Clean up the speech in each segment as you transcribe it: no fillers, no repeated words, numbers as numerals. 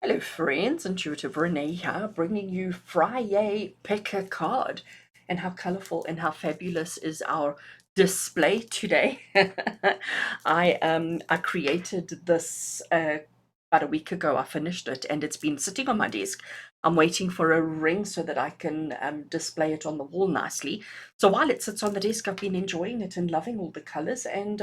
Hello friends, Intuitive Rene here, bringing you Friday Pick a Card. And how colorful and how fabulous is our display today. I created this about a week ago. I finished it and it's been sitting on my desk. I'm waiting for a ring so that I can display it on the wall nicely. So while it sits on the desk, I've been enjoying it and loving all the colors. And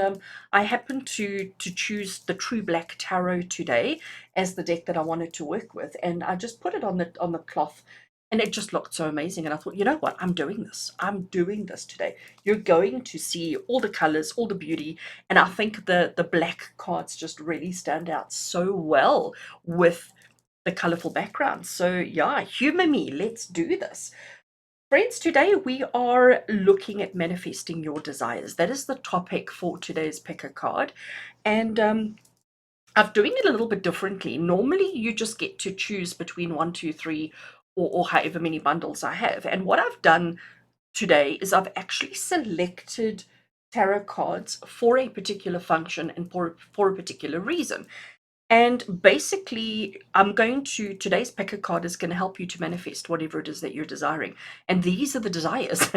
I happened to choose the True Black Tarot today as the deck that I wanted to work with, and I just put it on the cloth, and it just looked so amazing. And I thought, you know what, I'm doing this. I'm doing this today. You're going to see all the colors, all the beauty, and I think the black cards just really stand out so well with the colorful background. So yeah, humor me. Let's do this. Friends, today we are looking at manifesting your desires. That is the topic for today's pick a card. And I'm doing it a little bit differently. Normally, you just get to choose between one, two, three, or however many bundles I have. And what I've done today is I've actually selected tarot cards for a particular function and for a particular reason. And basically, today's pick a card is going to help you to manifest whatever it is that you're desiring. And these are the desires.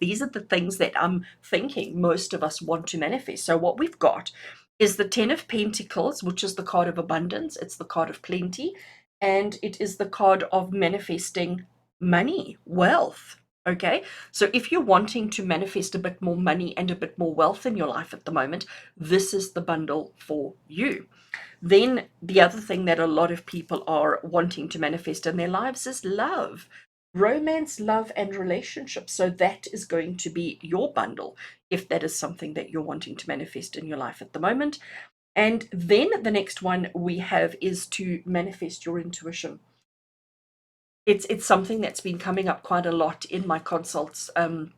These are the things that I'm thinking most of us want to manifest. So, what we've got is the Ten of Pentacles, which is the card of abundance, it's the card of plenty, and it is the card of manifesting money, wealth. Okay, so if you're wanting to manifest a bit more money and a bit more wealth in your life at the moment, this is the bundle for you. Then the other thing that a lot of people are wanting to manifest in their lives is love, romance, love, and relationships. So that is going to be your bundle if that is something that you're wanting to manifest in your life at the moment. And then the next one we have is to manifest your intuition. It's something that's been coming up quite a lot in my consults, and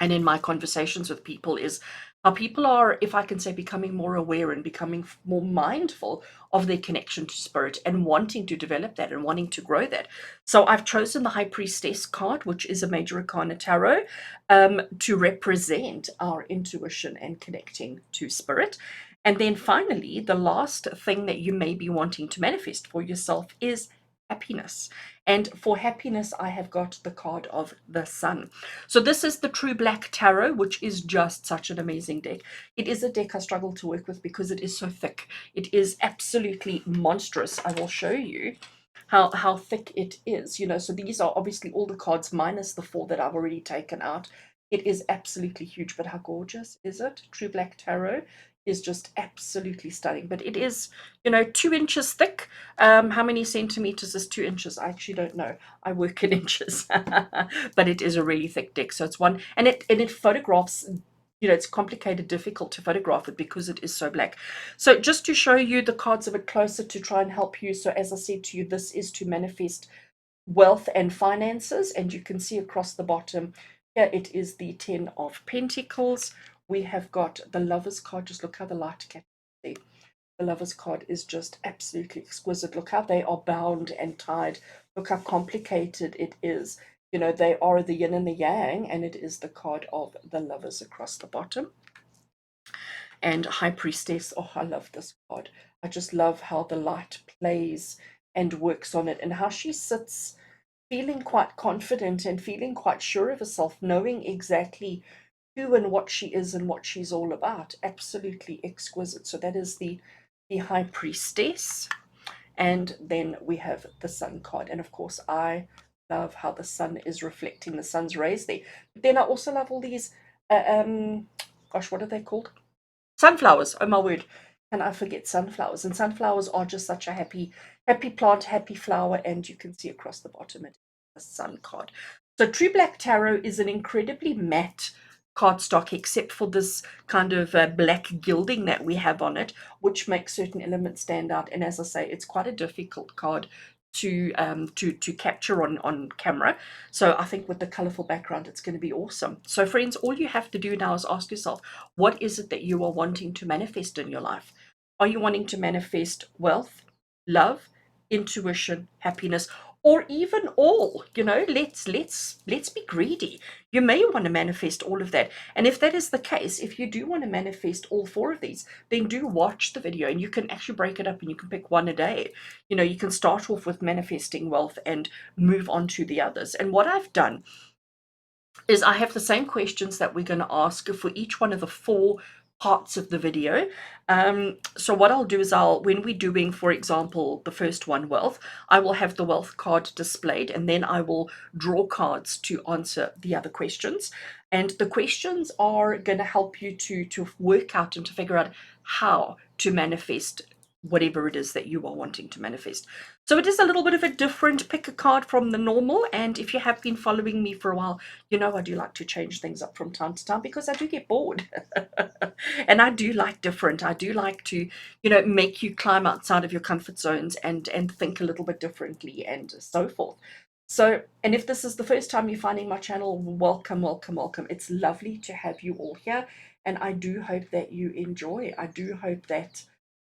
in my conversations with people, is how people are, if I can say, becoming more aware and becoming more mindful of their connection to spirit and wanting to develop that and wanting to grow that. So I've chosen the High Priestess card, which is a major arcana tarot, to represent our intuition and connecting to spirit. And then finally, the last thing that you may be wanting to manifest for yourself is happiness. And for happiness, I have got the card of the Sun. So this is the True Black Tarot, which is just such an amazing deck. It is a deck I struggle to work with because it is so thick. It is absolutely monstrous. I will show you how thick it is. So these are obviously all the cards minus the four that I've already taken out. It is absolutely huge, but how gorgeous is it? True Black Tarot is just absolutely stunning. But it is, 2 inches thick. How many centimeters is 2 inches? I actually don't know. I work in inches, but it is a really thick deck. So it's one, and it photographs. It's complicated, difficult to photograph it because it is so black. So just to show you the cards a bit closer to try and help you. So as I said to you, this is to manifest wealth and finances, and you can see across the bottom here it is the Ten of Pentacles. We have got the Lovers card. Just look how the light can see. The Lovers card is just absolutely exquisite. Look how they are bound and tied. Look how complicated it is. They are the yin and the yang, and it is the card of the Lovers across the bottom. And High Priestess, oh, I love this card. I just love how the light plays and works on it, and how she sits feeling quite confident and feeling quite sure of herself, knowing exactly who and what she is and what she's all about. Absolutely exquisite. So that is the High Priestess. And then we have the Sun card. And of course, I love how the sun is reflecting the sun's rays there. But then I also love all these, gosh, what are they called? Sunflowers. Oh my word. Can I forget sunflowers? And sunflowers are just such a happy plant, happy flower. And you can see across the bottom it, the Sun card. So True Black Tarot is an incredibly matte cardstock, except for this kind of black gilding that we have on it, which makes certain elements stand out. And as I say, it's quite a difficult card to capture on camera. So I think with the colorful background, it's going to be awesome. So friends, all you have to do now is ask yourself, what is it that you are wanting to manifest in your life? Are you wanting to manifest wealth, love, intuition, happiness? or even all. Let's be greedy. You may want to manifest all of that, and if that is the case, if you do want to manifest all four of these, then do watch the video, and you can actually break it up and you can pick one a day. You can start off with manifesting wealth and move on to the others. And what I've done is I have the same questions that we're going to ask for each one of the four parts of the video. So what I'll do is when we're doing, for example, the first one, wealth, I will have the wealth card displayed, and then I will draw cards to answer the other questions. And the questions are going to help you to work out and to figure out how to manifest whatever it is that you are wanting to manifest. So it is a little bit of a different pick a card from the normal. And if you have been following me for a while, I do like to change things up from time to time because I do get bored. And I do like different. I do like to, make you climb outside of your comfort zones and think a little bit differently and so forth. So, and if this is the first time you're finding my channel, welcome, welcome, welcome. It's lovely to have you all here. And I do hope that you enjoy. I do hope that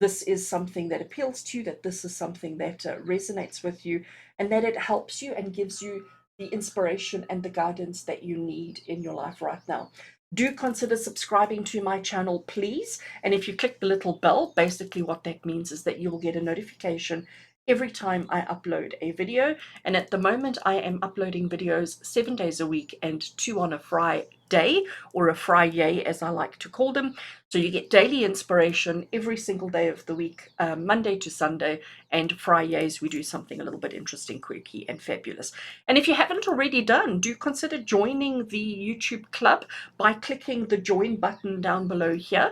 this is something that appeals to you, that this is something that resonates with you, and that it helps you and gives you the inspiration and the guidance that you need in your life right now. Do consider subscribing to my channel, please. And if you click the little bell, basically what that means is that you will get a notification every time I upload a video. And at the moment, I am uploading videos 7 days a week and 2 on a Friday, or a Friday as I like to call them. So you get daily inspiration every single day of the week, Monday to Sunday, and Fridays we do something a little bit interesting, quirky, and fabulous. And if you haven't already done, do consider joining the YouTube club by clicking the join button down below here.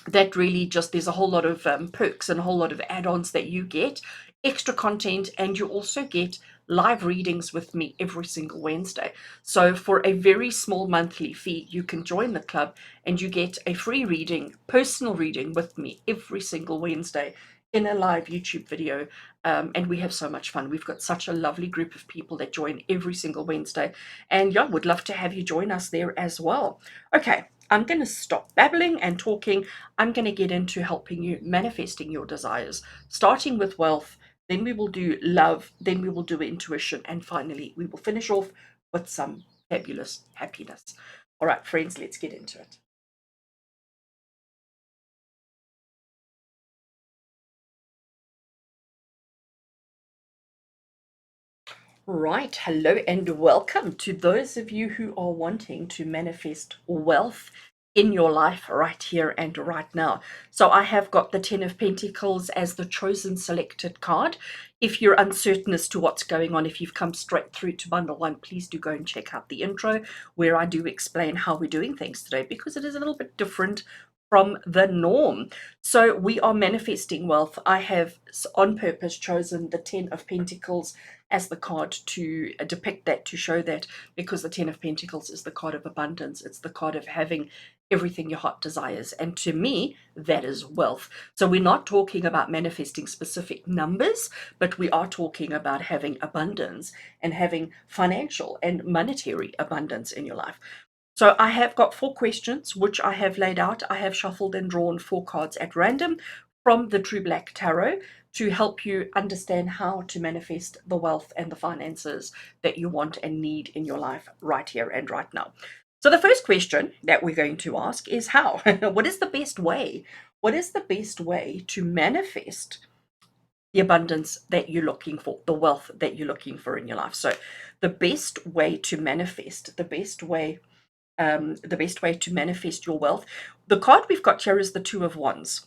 That really there's a whole lot of perks and a whole lot of add-ons that you get, extra content, and you also get live readings with me every single Wednesday. So for a very small monthly fee, you can join the club and you get a free reading, personal reading with me every single Wednesday in a live YouTube video. And we have so much fun. We've got such a lovely group of people that join every single Wednesday. And yeah, would love to have you join us there as well. Okay, I'm going to stop babbling and talking. I'm going to get into helping you manifesting your desires, starting with wealth. Then we will do love. Then we will do intuition. And finally, we will finish off with some fabulous happiness. All right, friends, let's get into it. Right, hello and welcome to those of you who are wanting to manifest wealth in your life right here and right now. So I have got the Ten of Pentacles as the chosen selected card. If you're uncertain as to what's going on, if you've come straight through to bundle one, please do go and check out the intro where I do explain how we're doing things today, because it is a little bit different from the norm. So we are manifesting wealth. I have on purpose chosen the Ten of Pentacles as the card to depict that, to show that, because the Ten of Pentacles is the card of abundance. It's the card of having everything your heart desires. And to me, that is wealth. So we're not talking about manifesting specific numbers, but we are talking about having abundance and having financial and monetary abundance in your life. So I have got 4 questions, which I have laid out. I have shuffled and drawn 4 cards at random from the True Black Tarot to help you understand how to manifest the wealth and the finances that you want and need in your life right here and right now. So the first question that we're going to ask is how? What is the best way? What is the best way to manifest the abundance that you're looking for, the wealth that you're looking for in your life? So the best way to manifest, the best way to manifest your wealth. The card we've got here is the Two of Wands.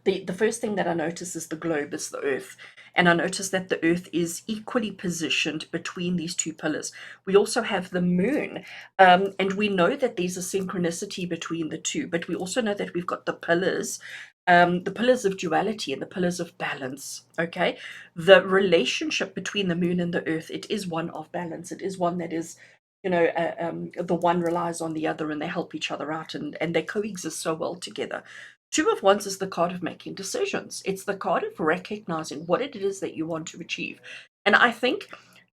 The first thing that I notice is the globe is the earth. And I notice that the earth is equally positioned between these two pillars. We also have the moon, and we know that there's a synchronicity between the two, but we also know that we've got the pillars of duality and the pillars of balance. Okay, the relationship between the moon and the earth, it is one of balance. It is one that is, the one relies on the other and they help each other out, and they coexist so well together. Two of Wands is the card of making decisions. It's the card of recognizing what it is that you want to achieve. And I think,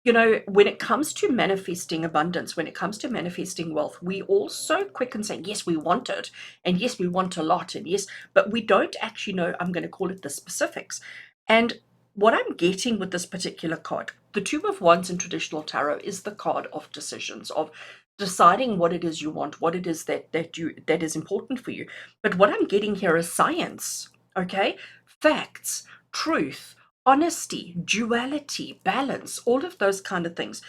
when it comes to manifesting abundance, when it comes to manifesting wealth, we all so quick and say, yes, we want it. And yes, we want a lot. And yes, but we don't actually know, I'm going to call it the specifics. And what I'm getting with this particular card, the Two of Wands in traditional tarot is the card of decisions, of deciding what it is you want, what it is that is important for you. But what I'm getting here is science, okay? Facts, truth, honesty, duality, balance, all of those kind of things.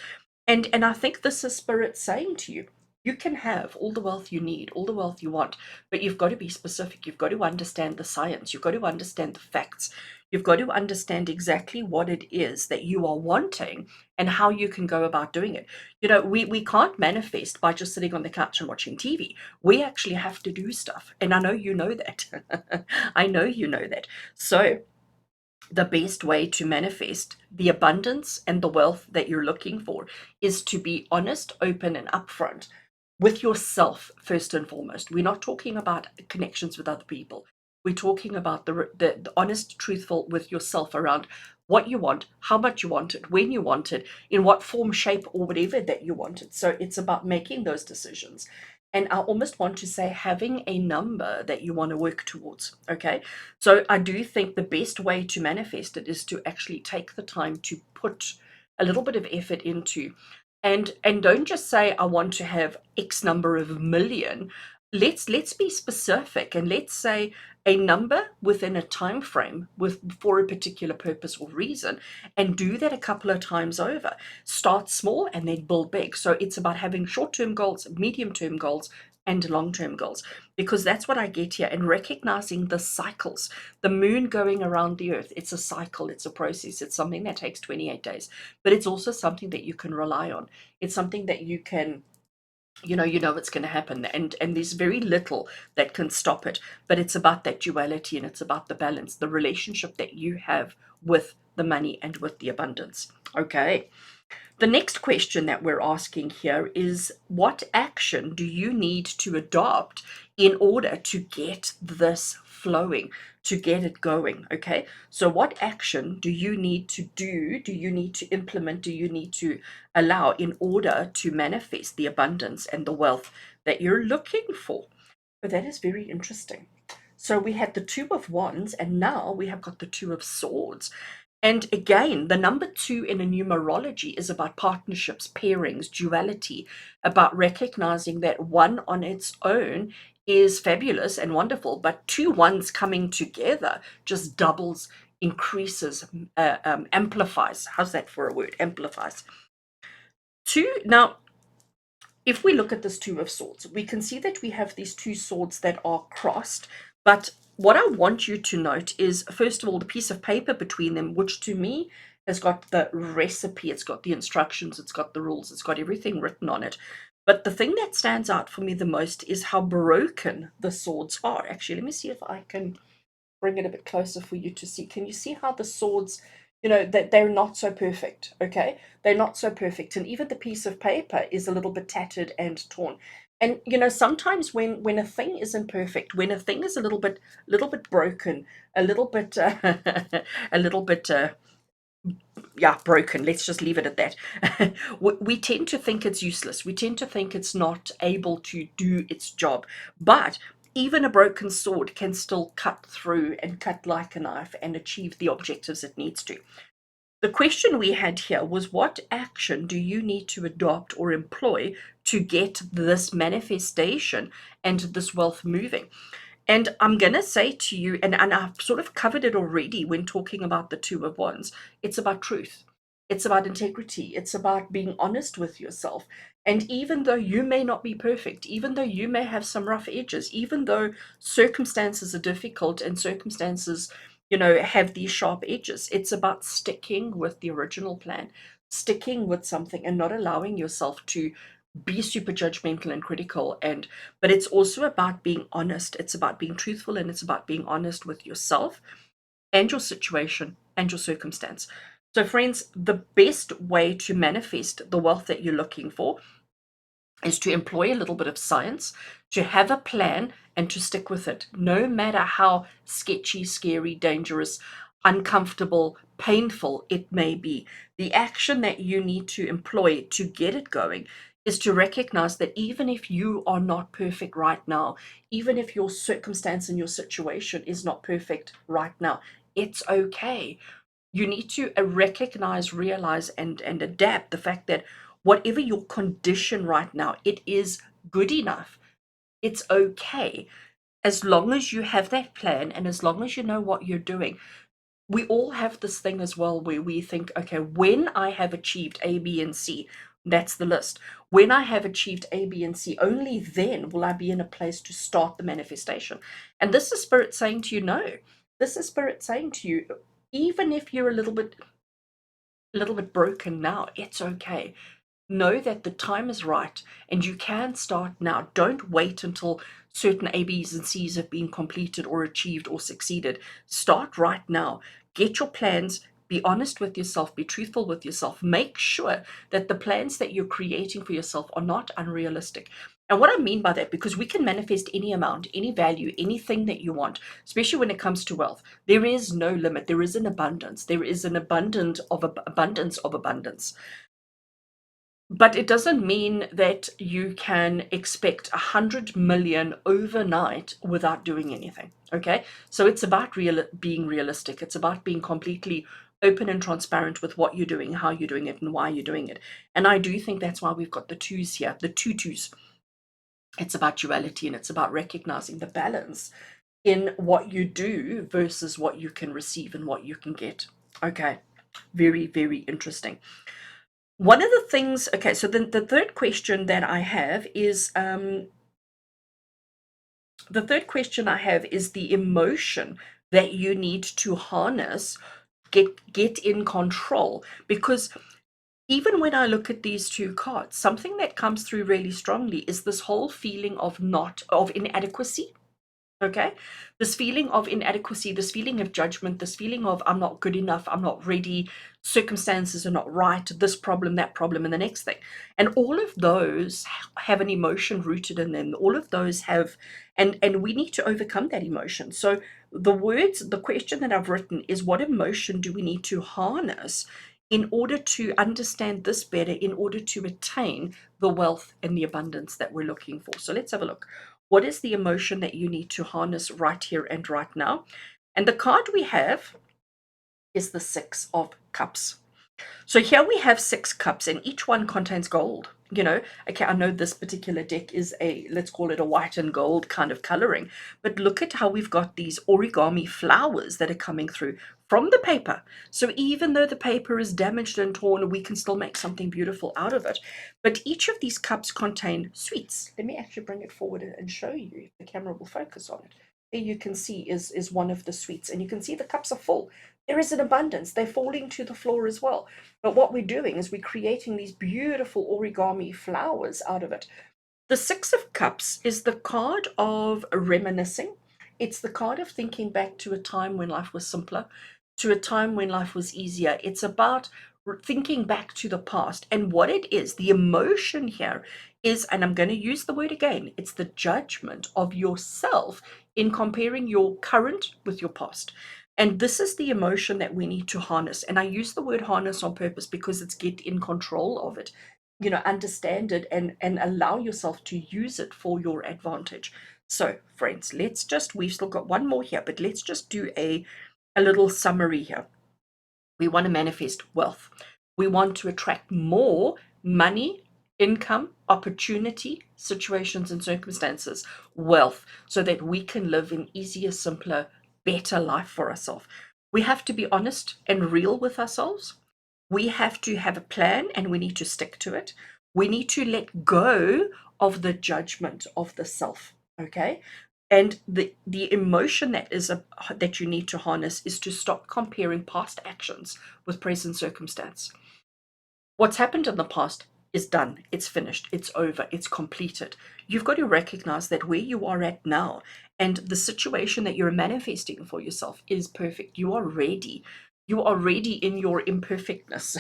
And I think this is spirit saying to you, you can have all the wealth you need, all the wealth you want, but you've got to be specific. You've got to understand the science. You've got to understand the facts. You've got to understand exactly what it is that you are wanting and how you can go about doing it. You know, we can't manifest by just sitting on the couch and watching TV. We actually have to do stuff. And I know you know that. I know you know that. So the best way to manifest the abundance and the wealth that you're looking for is to be honest, open, and upfront with yourself first and foremost. We're not talking about connections with other people. We're talking about the honest, truthful with yourself around what you want, how much you want it, when you want it, in what form, shape, or whatever that you want it. So it's about making those decisions. And I almost want to say having a number that you want to work towards. Okay. So I do think the best way to manifest it is to actually take the time to put a little bit of effort into, and don't just say I want to have X number of million. Let's be specific, and let's say a number within a time frame with for a particular purpose or reason, and do that a couple of times over. Start small and then build big. So it's about having short-term goals, medium-term goals, and long-term goals, because that's what I get here, and recognizing the cycles. The moon going around the earth, it's a cycle, it's a process, it's something that takes 28 days, but it's also something that you can rely on. It's something that you can, you know it's going to happen, and there's very little that can stop it. But it's about that duality, and it's about the balance, the relationship that you have with the money and with the abundance. Okay. The next question that we're asking here is, what action do you need to adopt in order to get this flowing, to get it going? Okay, so what action do you need to do? Do you need to implement? Do you need to allow in order to manifest the abundance and the wealth that you're looking for? But that is very interesting. So we had the Two of Wands, and now we have got the Two of Swords. And again, the number two in a numerology is about partnerships, pairings, duality, about recognizing that one on its own is fabulous and wonderful, but two ones coming together just doubles, increases, amplifies. How's that for a word? Amplifies. Two, now, if we look at this Two of Swords, we can see that we have these two swords that are crossed. But what I want you to note is, first of all, the piece of paper between them, which to me has got the recipe, it's got the instructions, it's got the rules, it's got everything written on it. But the thing that stands out for me the most is how broken the swords are. Actually, let me see if I can bring it a bit closer for you to see. Can you see how the swords, that they're not so perfect? Okay, they're not so perfect, and even the piece of paper is a little bit tattered and torn. And sometimes when a thing isn't perfect, when a thing is a little bit broken, a little bit a little bit yeah, broken, let's just leave it at that. We tend to think it's useless. We tend to think it's not able to do its job. But even a broken sword can still cut through and cut like a knife and achieve the objectives it needs to. The question we had here was, what action do you need to adopt or employ to get this manifestation and this wealth moving? And I'm going to say to you, and I've sort of covered it already when talking about the Two of Wands, it's about truth. It's about integrity. It's about being honest with yourself. And even though you may not be perfect, even though you may have some rough edges, even though circumstances are difficult and circumstances, have these sharp edges, it's about sticking with the original plan, sticking with something and not allowing yourself to be super judgmental and critical. But it's also about being honest, it's about being truthful, and it's about being honest with yourself and your situation and your circumstance. So friends, the best way to manifest the wealth that you're looking for is to employ a little bit of science, to have a plan, and to stick with it, no matter how sketchy, scary, dangerous, uncomfortable, painful it may be. The action that you need to employ to get it going is to recognize that even if you are not perfect right now, even if your circumstance and your situation is not perfect right now, it's okay. You need to recognize, realize, and adapt the fact that whatever your condition right now, it is good enough. It's okay. As long as you have that plan and as long as you know what you're doing. We all have this thing as well where we think, okay, when I have achieved A, B, and C, that's the list. When I have achieved A, B, and C, only then will I be in a place to start the manifestation. And this is Spirit saying to you, no. This is Spirit saying to you, even if you're a little bit broken now, it's okay. Know that the time is right and you can start now. Don't wait until certain A, B's, and C's have been completed or achieved or succeeded. Start right now. Get your plans. Be honest with yourself. Be truthful with yourself. Make sure that the plans that you're creating for yourself are not unrealistic. And what I mean by that, because we can manifest any amount, any value, anything that you want, especially when it comes to wealth. There is no limit. There is an abundance. There is an abundance of abundance. But it doesn't mean that you can expect 100 million overnight without doing anything. Okay. So it's about being realistic. It's about being completely open and transparent with what you're doing, how you're doing it, and why you're doing it. And I do think that's why we've got the twos here, the two twos. It's about duality and it's about recognizing the balance in what you do versus what you can receive and what you can get. Okay. Very, very interesting. One of the things, okay, so the third question that I have is the emotion that you need to harness, get in control. Because even when I look at these two cards, something that comes through really strongly is this whole feeling of inadequacy. Okay. This feeling of inadequacy, this feeling of judgment, this feeling of I'm not good enough, I'm not ready, circumstances are not right, this problem, that problem, and the next thing. And all of those have an emotion rooted in them. All of those have, and we need to overcome that emotion. So the question that I've written is, what emotion do we need to harness in order to understand this better, in order to attain the wealth and the abundance that we're looking for? So let's have a look. What is the emotion that you need to harness right here and right now? And the card we have is the Six of Cups. So here we have 6 cups and each one contains gold. Okay, I know this particular deck is let's call it a white and gold kind of coloring, but look at how we've got these origami flowers that are coming through from the paper. So even though the paper is damaged and torn, we can still make something beautiful out of it. But each of these cups contain sweets. Let me actually bring it forward and show you if the camera will focus on it. There you can see is one of the sweets, and you can see the cups are full. There is an abundance. They're falling to the floor as well. But what we're doing is we're creating these beautiful origami flowers out of it. The Six of Cups is the card of reminiscing. It's the card of thinking back to a time when life was simpler, to a time when life was easier. It's about thinking back to the past. And what it is, the emotion here is, and I'm going to use the word again, it's the judgment of yourself in comparing your current with your past. And this is the emotion that we need to harness. And I use the word harness on purpose because it's get in control of it. Understand it and allow yourself to use it for your advantage. So, friends, we've still got one more here, but let's just do a little summary here. We want to manifest wealth. We want to attract more money, income, opportunity, situations, and circumstances, wealth, so that we can live an easier, simpler, better life for ourselves. We have to be honest and real with ourselves. We have to have a plan and we need to stick to it. We need to let go of the judgment of the self. Okay. And the emotion that you need to harness is to stop comparing past actions with present circumstance. What's happened in the past is done, it's finished, it's over, it's completed. You've got to recognize that where you are at now and the situation that you're manifesting for yourself is perfect. You are ready. You are ready in your imperfectness.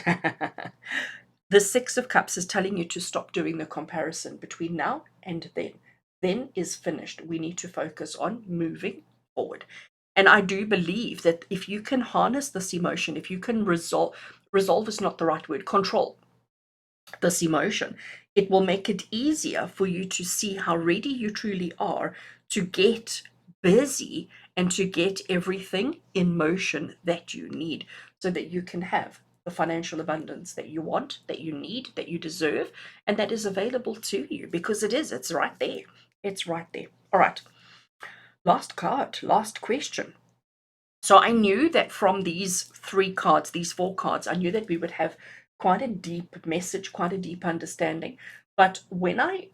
The Six of Cups is telling you to stop doing the comparison between now and then. Then is finished. We need to focus on moving forward. And I do believe that if you can harness this emotion, if you can resolve is not the right word, control this emotion, it will make it easier for you to see how ready you truly are to get busy and to get everything in motion that you need. so that you can have the financial abundance that you want, that you need, that you deserve, and that is available to you, because it's right there. It's right there. All right. Last card, last question. So I knew that from these three cards, these four cards, I knew that we would have quite a deep message, quite a deep understanding. But when I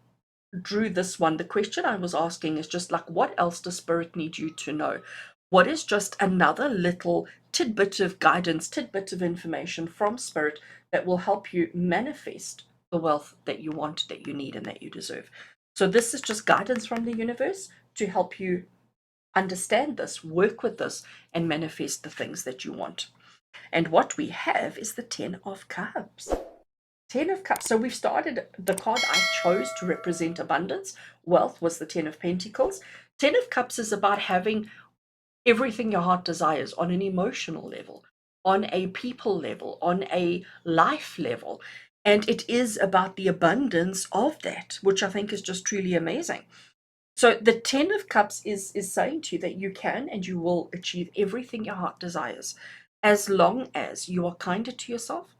drew this one, the question I was asking is just like, what else does Spirit need you to know? What is just another little tidbit of guidance, tidbit of information from Spirit that will help you manifest the wealth that you want, that you need, and that you deserve? So this is just guidance from the universe to help you understand this, work with this, and manifest the things that you want. And what we have is the Ten of Cups. Ten of Cups. So we've started, the card I chose to represent abundance, wealth, was the Ten of Pentacles. Ten of Cups is about having everything your heart desires on an emotional level, on a people level, on a life level. And it is about the abundance of that, which I think is just truly amazing. So the Ten of Cups is saying to you that you can and you will achieve everything your heart desires, as long as you are kinder to yourself,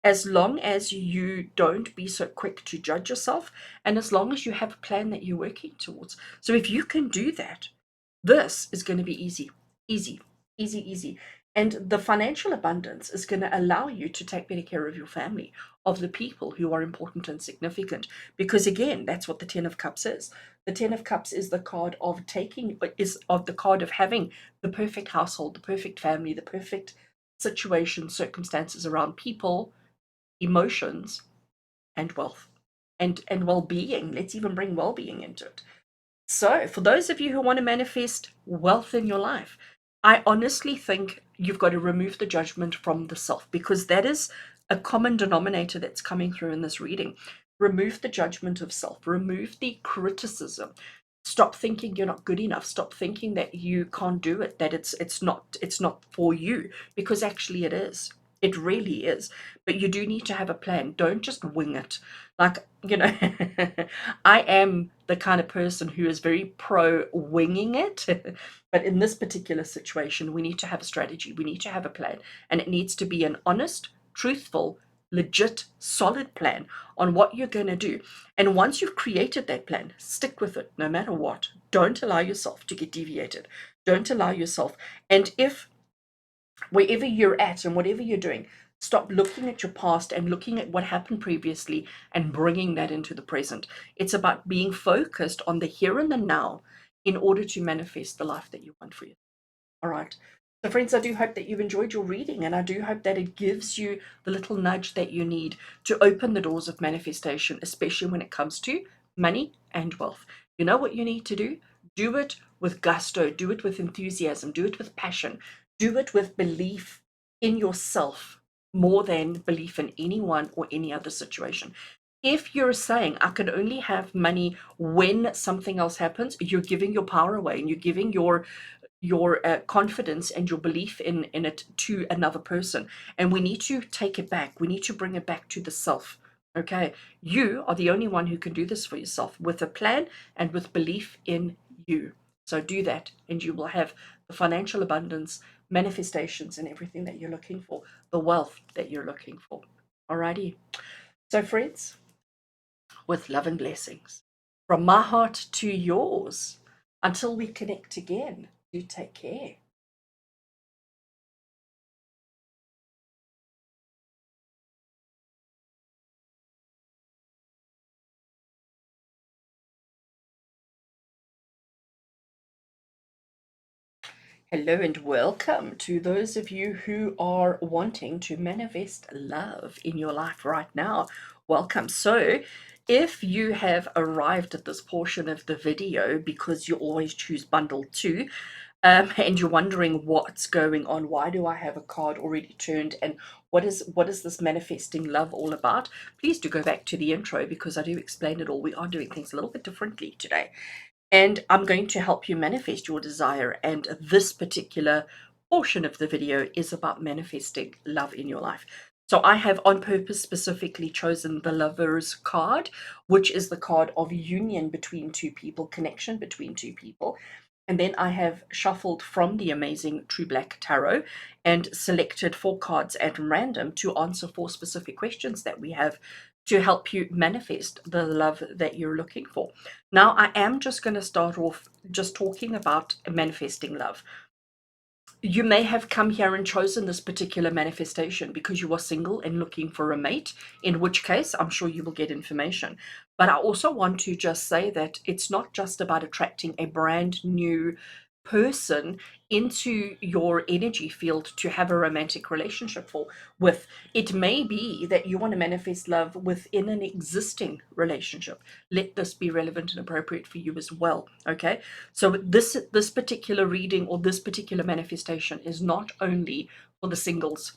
as long as you don't be so quick to judge yourself, and as long as you have a plan that you're working towards. So if you can do that, this is going to be easy, easy, easy, easy. And the financial abundance is going to allow you to take better care of your family, of the people who are important and significant. Because again, that's what the Ten of Cups is. The Ten of Cups is the card of taking, is of the card of having the perfect household, the perfect family, the perfect situation, circumstances around people, emotions, and wealth, and well-being. Let's even bring well-being into it. So, for those of you who want to manifest wealth in your life, I honestly think you've got to remove the judgment from the self, because that is a common denominator that's coming through in this reading. Remove the judgment of self, remove the criticism. Stop thinking you're not good enough. Stop thinking that you can't do it, that it's not for you, because actually it is. It really is. But you do need to have a plan. Don't just wing it. Like, I am the kind of person who is very pro winging it. But in this particular situation, we need to have a strategy. We need to have a plan. And it needs to be an honest, truthful, legit, solid plan on what you're going to do. And once you've created that plan, stick with it no matter what. Don't allow yourself to get deviated. Don't allow yourself. And if wherever you're at and whatever you're doing, stop looking at your past and looking at what happened previously and bringing that into the present. It's about being focused on the here and the now in order to manifest the life that you want for you. All right. So, friends, I do hope that you've enjoyed your reading, and I do hope that it gives you the little nudge that you need to open the doors of manifestation, especially when it comes to money and wealth. You know what you need to do? Do it with gusto, do it with enthusiasm, do it with passion, do it with belief in yourself more than belief in anyone or any other situation. If you're saying, I can only have money when something else happens, you're giving your power away, and you're giving your confidence and your belief in it to another person. And we need to take it back. We need to bring it back to the self. Okay, you are the only one who can do this for yourself, with a plan and with belief in you. So do that, and you will have the financial abundance, manifestations, and everything that you're looking for, the wealth that you're looking for. Alrighty. So, friends, with love and blessings from my heart to yours, until we connect again, do take care. Hello and welcome to those of you who are wanting to manifest love in your life right now. Welcome. So, if you have arrived at this portion of the video because you always choose bundle 2, and you're wondering what's going on, why do I have a card already turned, and what is this manifesting love all about? Please do go back to the intro, because I do explain it all. We are doing things a little bit differently today. And I'm going to help you manifest your desire. And this particular portion of the video is about manifesting love in your life. So I have on purpose specifically chosen the Lover's card, which is the card of union between two people, connection between two people. And then I have shuffled from the amazing True Black Tarot and selected 4 cards at random to answer 4 specific questions that we have to help you manifest the love that you're looking for. Now, I am just going to start off just talking about manifesting love. You may have come here and chosen this particular manifestation because you are single and looking for a mate, in which case I'm sure you will get information. But I also want to just say that it's not just about attracting a brand new person into your energy field to have a romantic relationship for with. It may be that you want to manifest love within an existing relationship. Let this be relevant and appropriate for you as well. Okay, so this particular reading or this particular manifestation is not only for the singles,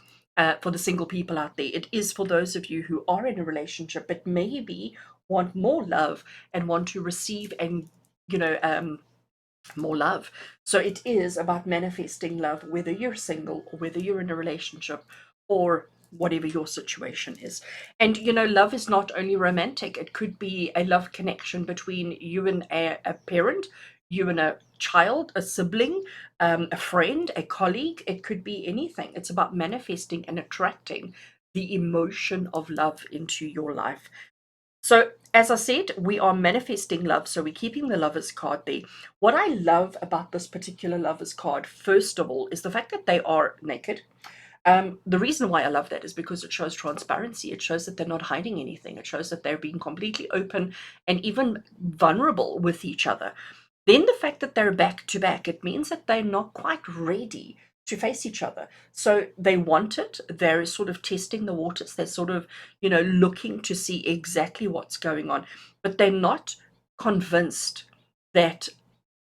for the single people out there. It is for those of you who are in a relationship but maybe want more love and want to receive and you know more love. So it is about manifesting love, whether you're single or whether you're in a relationship or whatever your situation is. And love is not only romantic, it could be a love connection between you and a parent, you and a child, a sibling, a friend, a colleague. It could be anything. It's about manifesting and attracting the emotion of love into your life. So, as I said, we are manifesting love. So, we're keeping the lover's card there. What I love about this particular lover's card, first of all, is the fact that they are naked. The reason why I love that is because it shows transparency. It shows that they're not hiding anything. It shows that they're being completely open and even vulnerable with each other. Then the fact that they're back to back, it means that they're not quite ready to face each other. So they want it. They're sort of testing the waters. They're sort of, looking to see exactly what's going on. But they're not convinced that,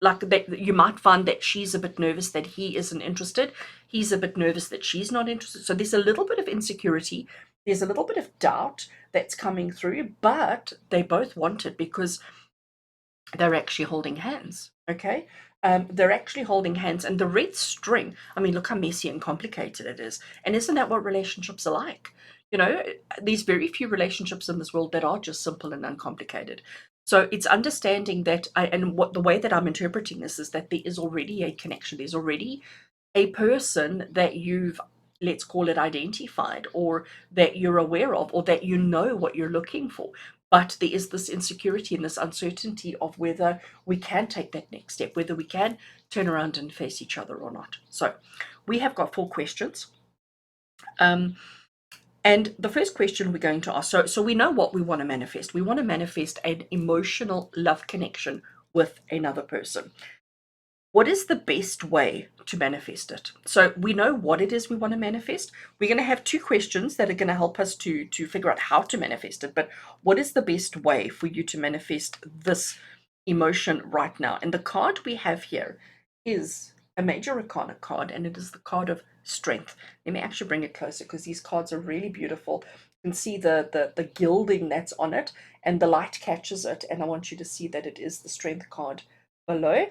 like, that you might find that she's a bit nervous that he isn't interested. He's a bit nervous that she's not interested. So there's a little bit of insecurity. There's a little bit of doubt that's coming through, but they both want it because they're actually holding hands. Okay, they're actually holding hands, and the red string, I mean, look how messy and complicated it is. And isn't that what relationships are like? There's very few relationships in this world that are just simple and uncomplicated. So it's understanding that and what the way that I'm interpreting this is that there is already a connection. There's already a person that you've, let's call it, identified, or that you're aware of, or that you know what you're looking for. But there is this insecurity and this uncertainty of whether we can take that next step, whether we can turn around and face each other or not. So we have got 4 questions. And the first question we're going to ask, so we know what we want to manifest. We want to manifest an emotional love connection with another person. What is the best way to manifest it? So we know what it is we want to manifest. We're going to have 2 questions that are going to help us to figure out how to manifest it. But what is the best way for you to manifest this emotion right now? And the card we have here is a major arcana card, and it is the card of strength. Let me actually bring it closer because these cards are really beautiful. You can see the gilding that's on it, and the light catches it. And I want you to see that it is the strength card below.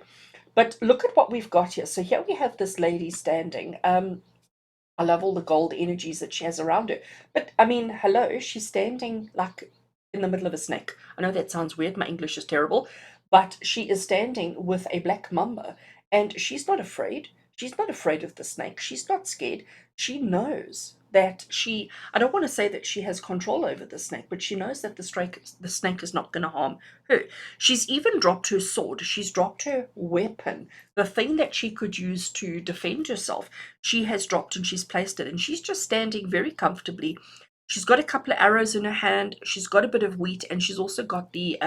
But look at what we've got here. So here we have this lady standing. I love all the gold energies that she has around her. But I mean, hello, she's standing like in the middle of a snake. I know that sounds weird. My English is terrible. But she is standing with a black mamba, and she's not afraid. She's not afraid of the snake. She's not scared. She knows that I don't want to say that she has control over the snake, but she knows that the snake is not going to harm her. She's even dropped her sword. She's dropped her weapon, the thing that she could use to defend herself. She has dropped and she's placed it, and she's just standing very comfortably. She's got a couple of arrows in her hand. She's got a bit of wheat, and she's also got the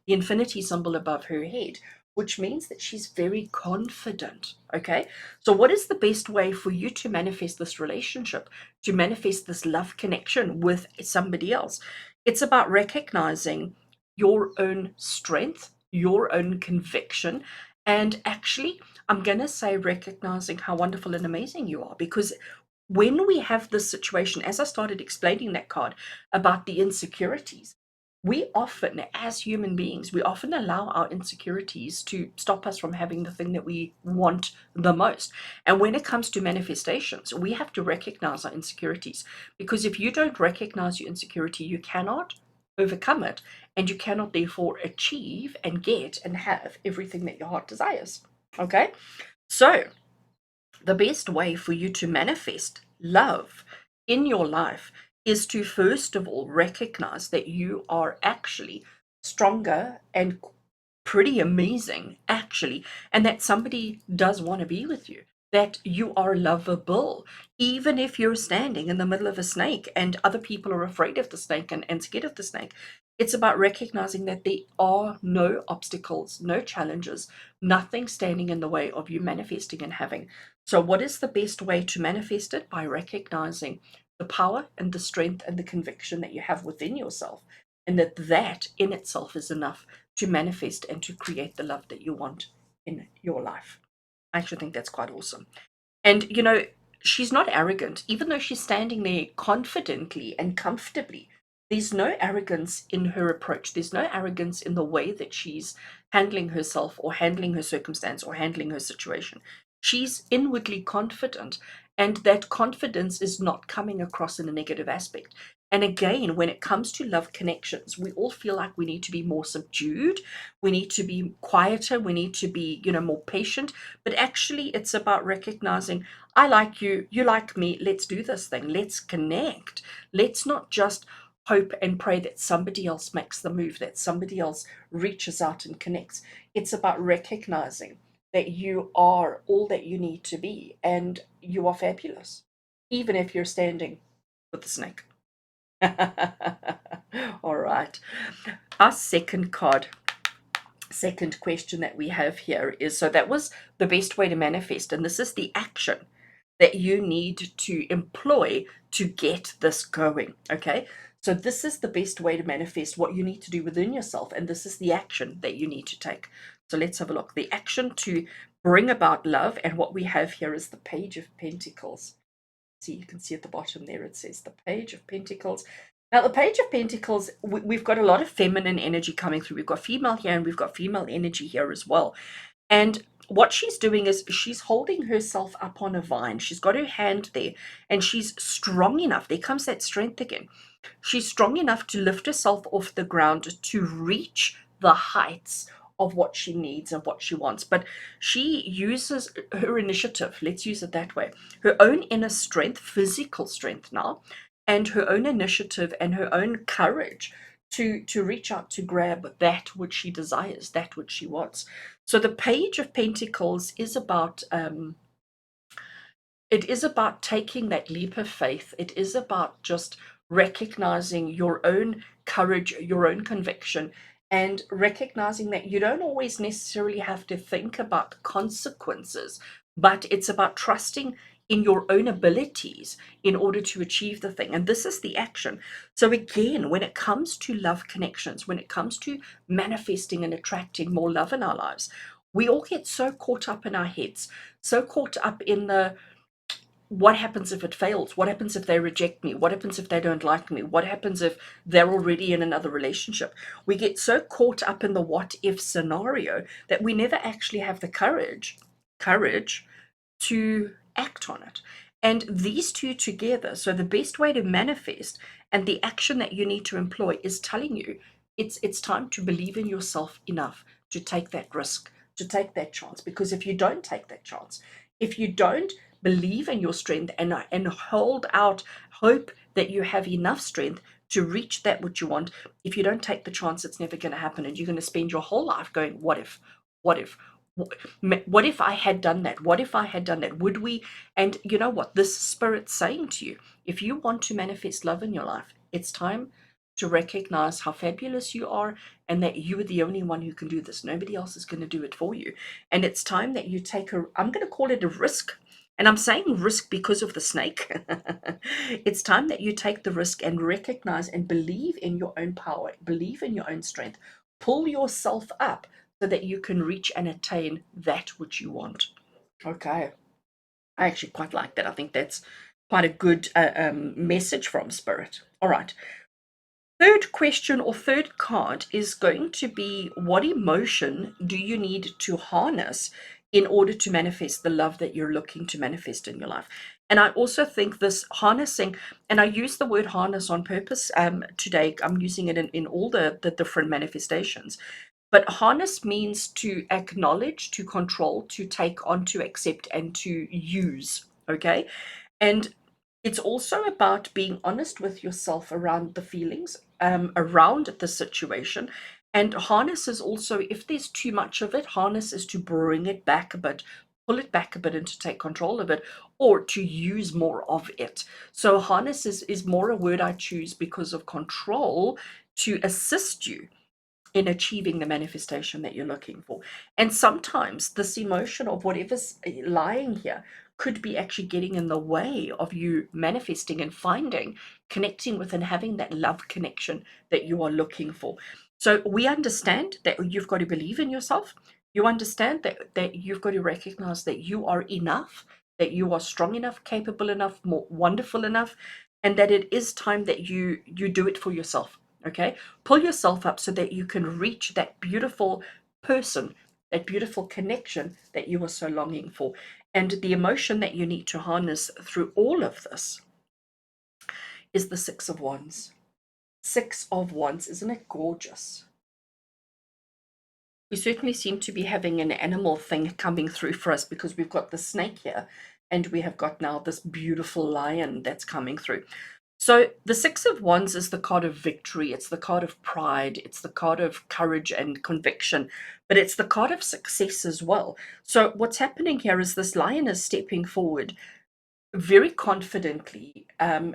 infinity symbol above her head, which means that she's very confident. Okay, so what is the best way for you to manifest this relationship, to manifest this love connection with somebody else? It's about recognizing your own strength, your own conviction, and actually, I'm going to say recognizing how wonderful and amazing you are. Because when we have this situation, as I started explaining that card about the insecurities, we often, as human beings, we often allow our insecurities to stop us from having the thing that we want the most. And when it comes to manifestations, we have to recognize our insecurities, because if you don't recognize your insecurity, you cannot overcome it, and you cannot therefore achieve and get and have everything that your heart desires. Okay, so the best way for you to manifest love in your life is to first of all recognize that you are actually stronger and pretty amazing, actually, and that somebody does want to be with you, that you are lovable, even if you're standing in the middle of a snake and other people are afraid of the snake and scared of the snake. It's about recognizing that there are no obstacles, no challenges, nothing standing in the way of you manifesting and having. So, what is the best way to manifest it? By recognizing the power and the strength and the conviction that you have within yourself, and that in itself is enough to manifest and to create the love that you want in your life. I actually think that's quite awesome. And, she's not arrogant, even though she's standing there confidently and comfortably. There's no arrogance in her approach. There's no arrogance in the way that she's handling herself or handling her circumstance or handling her situation. She's inwardly confident, and that confidence is not coming across in a negative aspect. And again, when it comes to love connections, we all feel like we need to be more subdued, we need to be quieter, we need to be, more patient. But actually, it's about recognizing I like you, you like me, let's do this thing, let's connect. Let's not just hope and pray that somebody else makes the move, that somebody else reaches out and connects. It's about recognizing that you are all that you need to be and you are fabulous, even if you're standing with the snake. All right. Our second question that we have here is, so that was the best way to manifest, and this is the action that you need to employ to get this going. Okay, so this is the best way to manifest what you need to do within yourself, and this is the action that you need to take. So let's have a look. The action to bring about love, and what we have here is the Page of Pentacles. See, you can see at the bottom there it says the Page of Pentacles. Now, the Page of Pentacles, we've got a lot of feminine energy coming through. We've got female here and we've got female energy here as well. And what she's doing is she's holding herself up on a vine. She's got her hand there and she's strong enough. There comes that strength again. She's strong enough to lift herself off the ground to reach the heights of what she needs and what she wants. But she uses her initiative, let's use it that way, her own inner strength, physical strength now, and her own initiative and her own courage to reach out to grab that which she desires, that which she wants. So the Page of Pentacles is about taking that leap of faith. It is about just recognizing your own courage, your own conviction, and recognizing that you don't always necessarily have to think about consequences, but it's about trusting in your own abilities in order to achieve the thing. And this is the action. So, again, when it comes to love connections, when it comes to manifesting and attracting more love in our lives, we all get so caught up in our heads, so caught up in the what happens if it fails? What happens if they reject me? What happens if they don't like me? What happens if they're already in another relationship? We get so caught up in the what if scenario that we never actually have the courage to act on it. And these two together, so the best way to manifest and the action that you need to employ is telling you it's time to believe in yourself enough to take that risk, to take that chance. Because if you don't take that chance, if you don't believe in your strength and hold out hope that you have enough strength to reach that which you want, if you don't take the chance, it's never going to happen. And you're going to spend your whole life going, what if? What if? What if I had done that? What if I had done that? Would we? And you know what? This spirit's saying to you, if you want to manifest love in your life, it's time to recognize how fabulous you are and that you are the only one who can do this. Nobody else is going to do it for you. And it's time that you take I'm going to call it a risk. And I'm saying risk because of the snake. It's time that you take the risk and recognize and believe in your own power, believe in your own strength, pull yourself up so that you can reach and attain that which you want. Okay. I actually quite like that. I think that's quite a good message from Spirit. All right. Third question or third card is going to be, what emotion do you need to harness in order to manifest the love that you're looking to manifest in your life? And I also think this harnessing, and I use the word harness on purpose today. I'm using it in all the different manifestations But harness means to acknowledge, to control, to take on, to accept, and to use. Okay. And it's also about being honest with yourself around the feelings, around the situation. And harness is also, if there's too much of it, harness is to bring it back a bit, pull it back a bit and to take control of it, or to use more of it. So harness is more a word I choose because of control, to assist you in achieving the manifestation that you're looking for. And sometimes this emotion of whatever's lying here could be actually getting in the way of you manifesting and finding, connecting with, and having that love connection that you are looking for. So we understand that you've got to believe in yourself. You understand that you've got to recognize that you are enough, that you are strong enough, capable enough, more wonderful enough, and that it is time that you do it for yourself. Okay, pull yourself up so that you can reach that beautiful person, that beautiful connection that you are so longing for. And the emotion that you need to harness through all of this is the Six of Wands. Six of Wands, isn't it gorgeous? We certainly seem to be having an animal thing coming through for us because we've got the snake here and we have got now this beautiful lion that's coming through. So the Six of Wands is the card of victory. It's the card of pride. It's the card of courage and conviction, but it's the card of success as well. So what's happening here is this lion is stepping forward very confidently,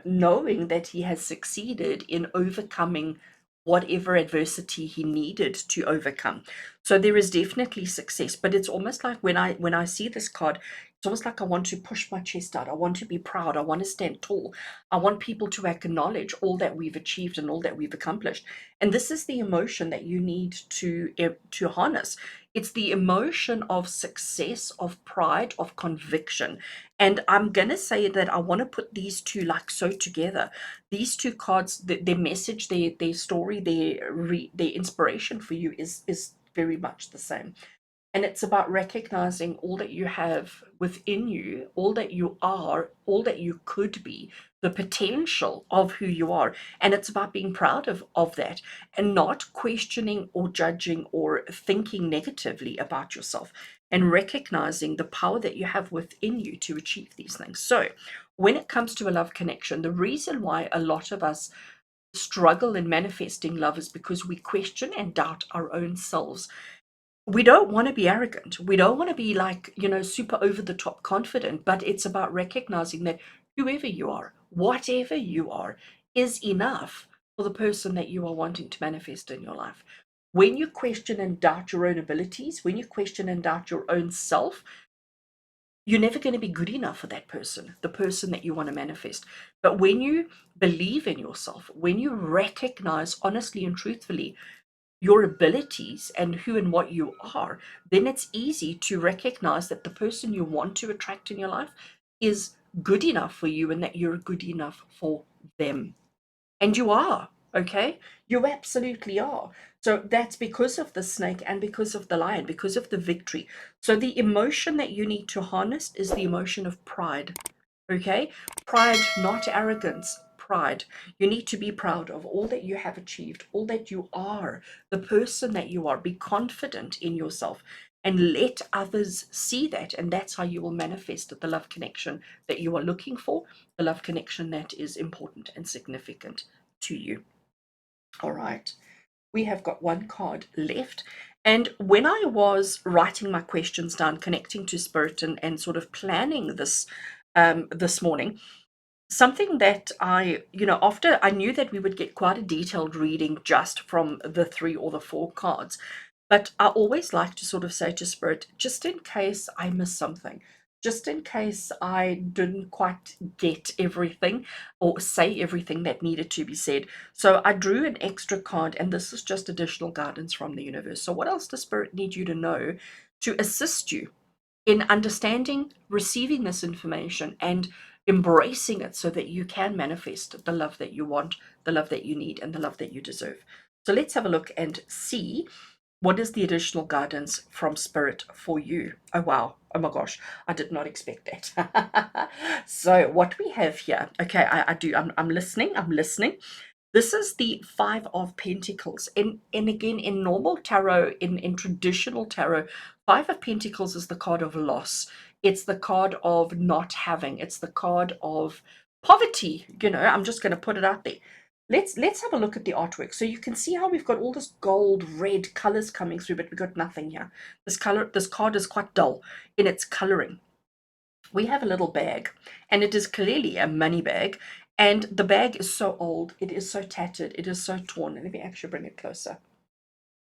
knowing that he has succeeded in overcoming whatever adversity he needed to overcome. So there is definitely success, but it's almost like when I see this card, it's almost like I want to push my chest out. I want to be proud. I want to stand tall. I want people to acknowledge all that we've achieved and all that we've accomplished. And this is the emotion that you need to harness. It's the emotion of success, of pride, of conviction. And I'm going to say that I want to put these two like so together. These two cards, their message, their story, their inspiration for you is very much the same. And it's about recognizing all that you have within you, all that you are, all that you could be, the potential of who you are. And it's about being proud of that and not questioning or judging or thinking negatively about yourself and recognizing the power that you have within you to achieve these things. So, when it comes to a love connection, the reason why a lot of us struggle in manifesting love is because we question and doubt our own selves. We don't want to be arrogant. We don't want to be like, super over the top confident, but it's about recognizing that whoever you are, whatever you are, is enough for the person that you are wanting to manifest in your life. When you question and doubt your own abilities, when you question and doubt your own self, you're never going to be good enough for that person, the person that you want to manifest. But when you believe in yourself, when you recognize honestly and truthfully your abilities and who and what you are, then it's easy to recognize that the person you want to attract in your life is good enough for you and that you're good enough for them. And you are, okay? You absolutely are. So that's because of the snake and because of the lion, because of the victory. So the emotion that you need to harness is the emotion of pride. Okay? Pride, not arrogance, pride. You need to be proud of all that you have achieved, all that you are, the person that you are. Be confident in yourself and let others see that. And that's how you will manifest the love connection that you are looking for, the love connection that is important and significant to you. All right. We have got one card left. And when I was writing my questions down, connecting to spirit and sort of planning this morning, something that after I knew that we would get quite a detailed reading just from the three or the four cards, but I always like to sort of say to Spirit, just in case I miss something, just in case I didn't quite get everything or say everything that needed to be said. So I drew an extra card, and this is just additional guidance from the universe. So, what else does Spirit need you to know to assist you in understanding, receiving this information, and embracing it so that you can manifest the love that you want, the love that you need, and the love that you deserve? So let's have a look and see what is the additional guidance from Spirit for you. Oh, wow. Oh, my gosh. I did not expect that. So what we have here, okay, I'm listening. I'm listening. This is the Five of Pentacles. And again, in normal tarot, in traditional tarot, Five of Pentacles is the card of loss. It's the card of not having. It's the card of poverty. I'm just going to put it out there. Let's have a look at the artwork. So you can see how we've got all this gold, red colors coming through, but we've got nothing here. This card is quite dull in its coloring. We have a little bag, and it is clearly a money bag, and the bag is so old, it is so tattered, it is so torn. And let me actually bring it closer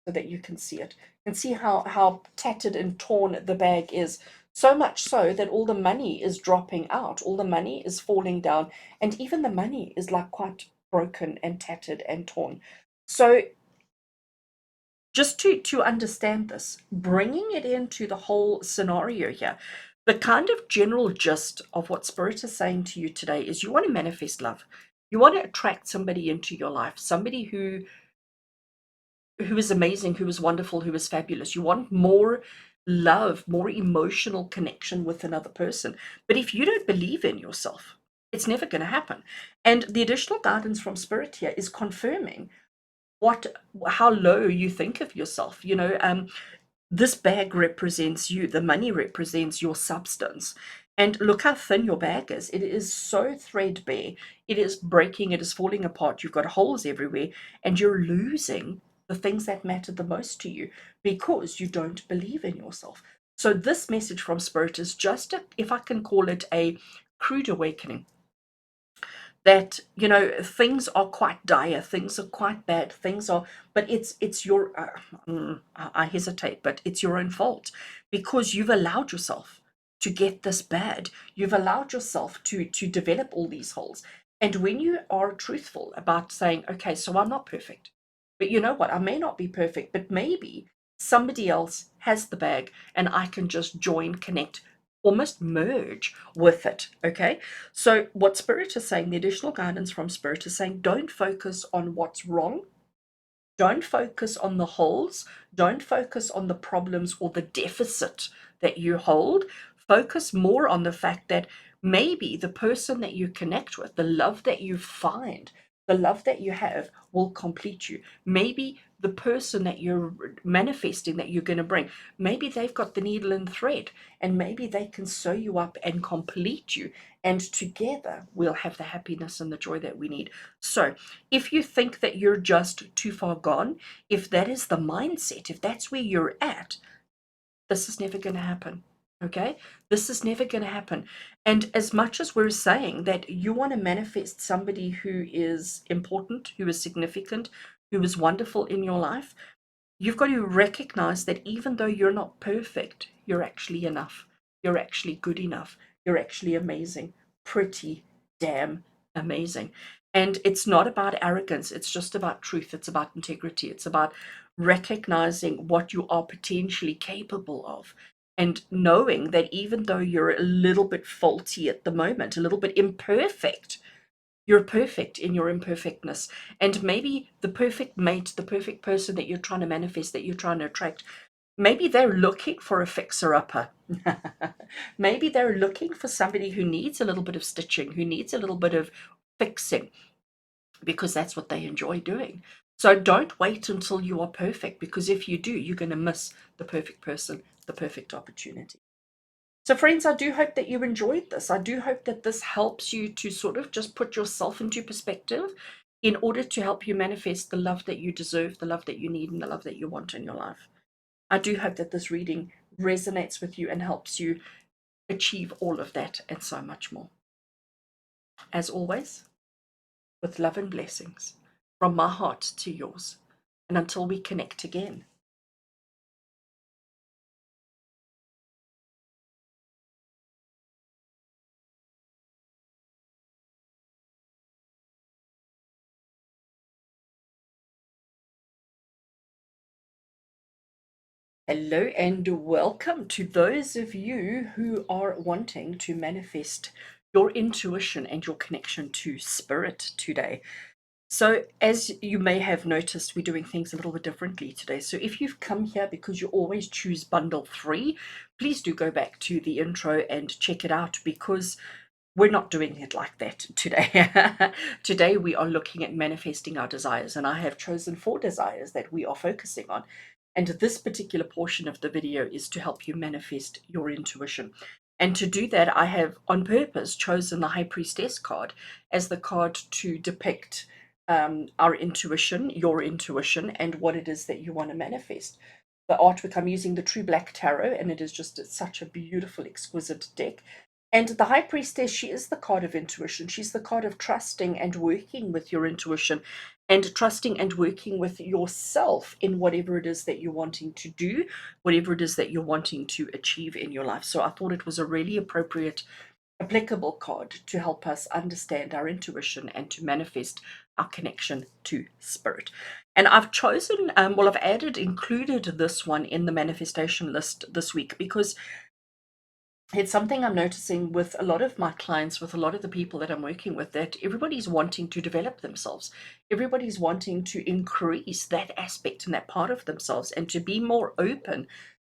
so that you can see it. You can see how tattered and torn the bag is, so much so that all the money is dropping out, all the money is falling down, and even the money is like quite broken and tattered and torn. So just to understand this, bringing it into the whole scenario here, the kind of general gist of what Spirit is saying to you today is you want to manifest love. You want to attract somebody into your life, somebody who is amazing, who is wonderful, who is fabulous. You want more love, more emotional connection with another person. But if you don't believe in yourself, it's never going to happen. And the additional guidance from Spirit here is confirming how low you think of yourself. This bag represents you, the money represents your substance. And look how thin your bag is. It is so threadbare. It is breaking, it is falling apart. You've got holes everywhere, and you're losing the things that matter the most to you because you don't believe in yourself. So, this message from Spirit is just, if I can call it, a crude awakening that things are quite dire, things are quite bad, things are, but it's your I hesitate, but it's your own fault because you've allowed yourself to get this bad. You've allowed yourself to develop all these holes. And when you are truthful about saying, okay, so I'm not perfect, but you know what, I may not be perfect, but maybe somebody else has the bag and I can just join, connect, almost merge with it. Okay, so what Spirit is saying, the additional guidance from Spirit is saying, don't focus on what's wrong, don't focus on the holes, don't focus on the problems or the deficit that you hold. Focus more on the fact that maybe the person that you connect with, the love that you find, the love that you have will complete you. Maybe the person that you're manifesting that you're going to bring, maybe they've got the needle and thread, and maybe they can sew you up and complete you. And together we'll have the happiness and the joy that we need. So if you think that you're just too far gone, if that is the mindset, if that's where you're at, this is never going to happen. Okay? This is never going to happen. And as much as we're saying that you want to manifest somebody who is important, who is significant, who is wonderful in your life, you've got to recognize that even though you're not perfect, you're actually enough. You're actually good enough. You're actually amazing. Pretty damn amazing. And it's not about arrogance. It's just about truth. It's about integrity. It's about recognizing what you are potentially capable of and knowing that even though you're a little bit faulty at the moment, a little bit imperfect, you're perfect in your imperfectness. And maybe the perfect mate, the perfect person that you're trying to manifest, that you're trying to attract, maybe they're looking for a fixer-upper. Maybe they're looking for somebody who needs a little bit of stitching, who needs a little bit of fixing, because that's what they enjoy doing. So don't wait until you are perfect, because if you do, you're going to miss the perfect person, the perfect opportunity. So, friends, I do hope that you enjoyed this. I do hope that this helps you to sort of just put yourself into perspective in order to help you manifest the love that you deserve, the love that you need, and the love that you want in your life. I do hope that this reading resonates with you and helps you achieve all of that and so much more. As always, with love and blessings from my heart to yours. And until we connect again. Hello and welcome to those of you who are wanting to manifest your intuition and your connection to spirit today. So as you may have noticed, we're doing things a little bit differently today. So if you've come here because you always choose bundle 3, please do go back to the intro and check it out, because we're not doing it like that today. Today, we are looking at manifesting our desires, and I have chosen 4 desires that we are focusing on. And this particular portion of the video is to help you manifest your intuition. And to do that, I have on purpose chosen the High Priestess card as the card to depict our intuition, your intuition, and what it is that you want to manifest. The artwork, I'm using the True Black Tarot, and it is just such a beautiful, exquisite deck. And the High Priestess, she is the card of intuition. She's the card of trusting and working with your intuition, and trusting and working with yourself in whatever it is that you're wanting to do, whatever it is that you're wanting to achieve in your life. So I thought it was a really appropriate, applicable card to help us understand our intuition and to manifest our connection to spirit. And I've chosen, well, I've included this one in the manifestation list this week because it's something I'm noticing with a lot of my clients, with a lot of the people that I'm working with, that everybody's wanting to develop themselves. Everybody's wanting to increase that aspect and that part of themselves and to be more open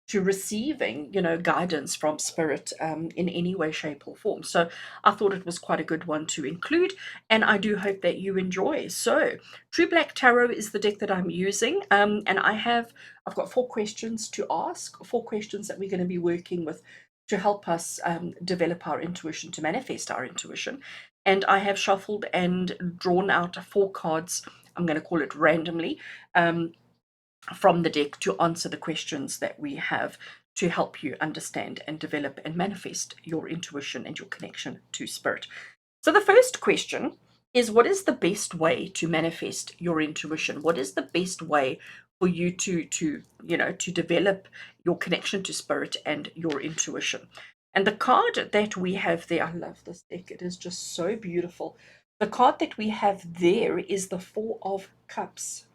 to receiving, guidance from spirit in any way, shape, or form. So I thought it was quite a good one to include, and I do hope that you enjoy. So True Black Tarot is the deck that I'm using, and I've got 4 questions to ask, 4 questions that we're going to be working with to help us develop our intuition, to manifest our intuition. And I have shuffled and drawn out 4 cards. I'm going to call it randomly. From the deck to answer the questions that we have to help you understand and develop and manifest your intuition and your connection to spirit. So the first question is, what is the best way to manifest your intuition? What is the best way for you to develop your connection to spirit and your intuition? And the card that we have there, I love this deck. It is just so beautiful. The card that we have there is the 4 of Cups,